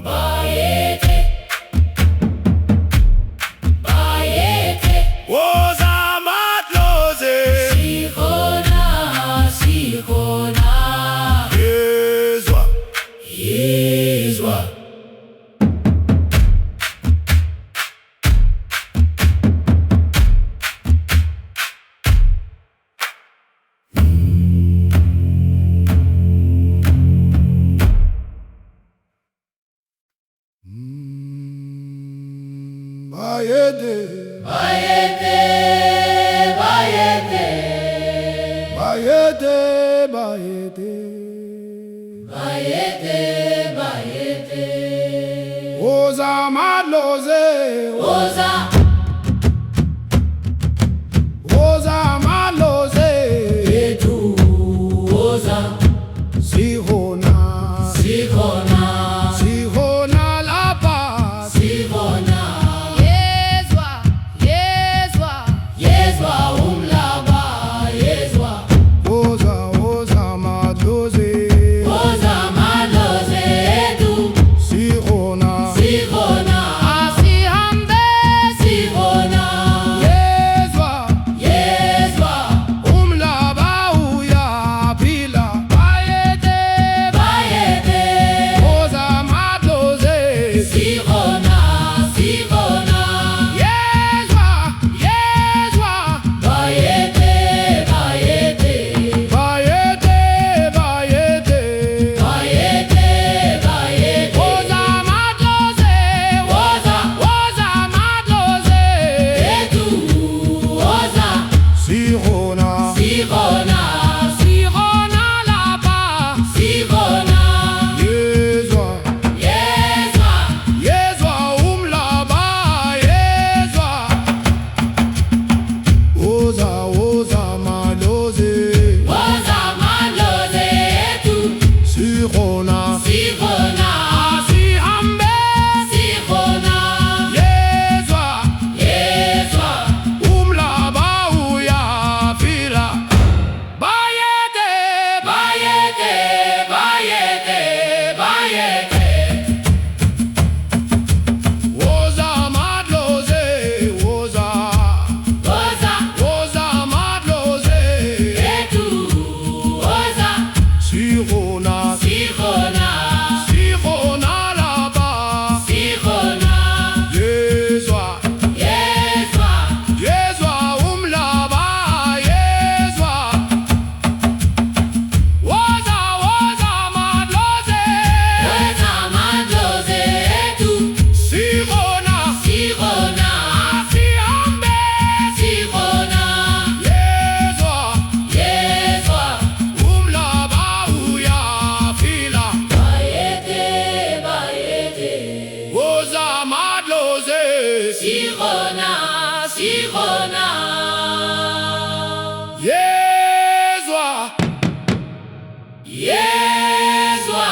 bayethe bayethe woza madlozi sikhona sikhona yezwa yezwa bayede bayethe bayethe bayede bayede bayethe bayethe woza madlozi woza woza madlozi ethu woza sikhona sikhona sikhona lapha sikhona Yezwa Yezwa yezwa umhlaba yezwa woza woza madlozi woza madlozi ethu sikhona sikhona asihambe sikhona yezwa yezwa umhlaba uyaphila bayede bayethe woza madlozi sikhona sikhona yezwa yezwa bayethe bayethe bayede bayede bayethe bayethe woza madlozi woza woza madlozi ethu woza sikhona sikhona sikhona lapha sikhona yezwa yezwa yezwa umhlaba yezwa woza woza madlozi woza madlozi ethu sikhona sikhona asihambe sikhona yezwa yezwa umhlaba uyaphila bayede bayethe bayethe bayethe woza madlozi woza woza woza madlozi ethu woza sikhona sikhona sikhona lapha sikhona yezwa yezwa yezwa umhlaba yezwa woza woza madlozi woza madlozi ethu sikhona sikhona asihambe sikhona yezwa yezwa umhlaba uyaphila bayethe bayethe woza madlozi sikhona sikhona yezwa yezwa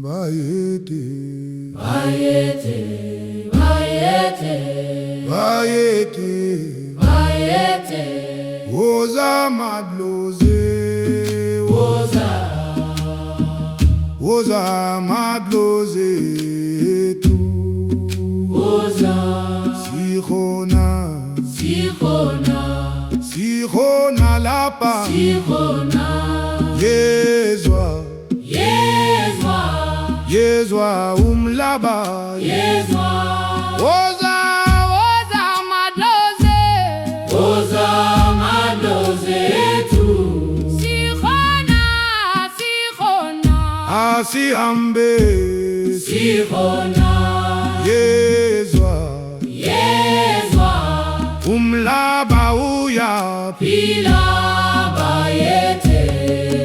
bayede bayethe bayethe bayede bayethe woza madlozi woza woza madlozi ethu woza sikhona sikhona sikhona lapha sikhona yezwa yezwa yezwa umhlaba yezwa Woza Woza madlozi woza asihambe sikhona yezwa yezwa umhlaba uyaphi phila bayethe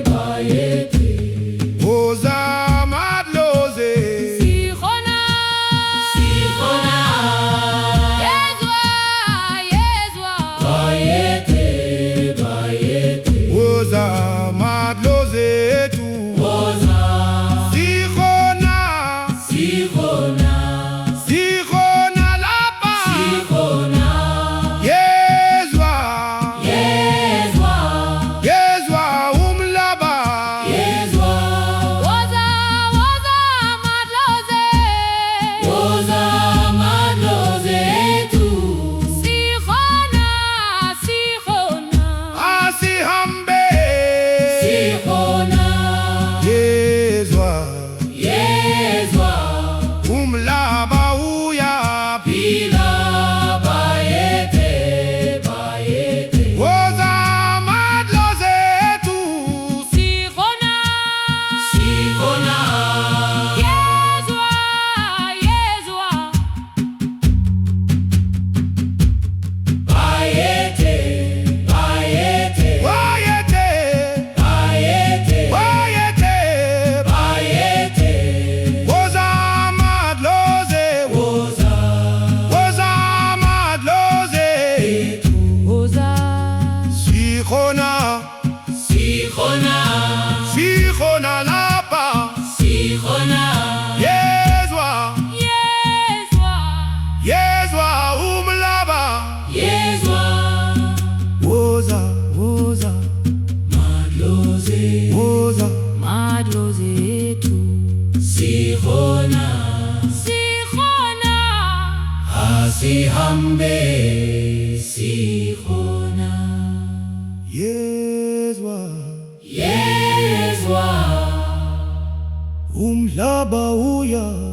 bayethe woza madlozi sikhona sikhona yezwa yezwa bayethe bayethe woza madlozi ethu woza sikhona sikhona sikhona lapha sikhona yezwa yezwa yezwa umhlaba yezwa woza woza madlozi woza madlozi ethu sikhona sikhona asihambe sikhona yezwa yezwa umhlaba uyaphi phila bayethe bayethe woza madlozi ethu sikhona sikhona yezwa yezwa bayethe bayethe wayethe bayethe wayethe bayethe woza madlozi woza woza madlozi woza sikhona sikhona sikhona lapha sikhona yezwa yezwa yezwa umhlaba yezwa woza woza madlozi woza madlozi ethu sikhona sikhona asihambe sikhona yezwa yezwa umhlaba uyaphi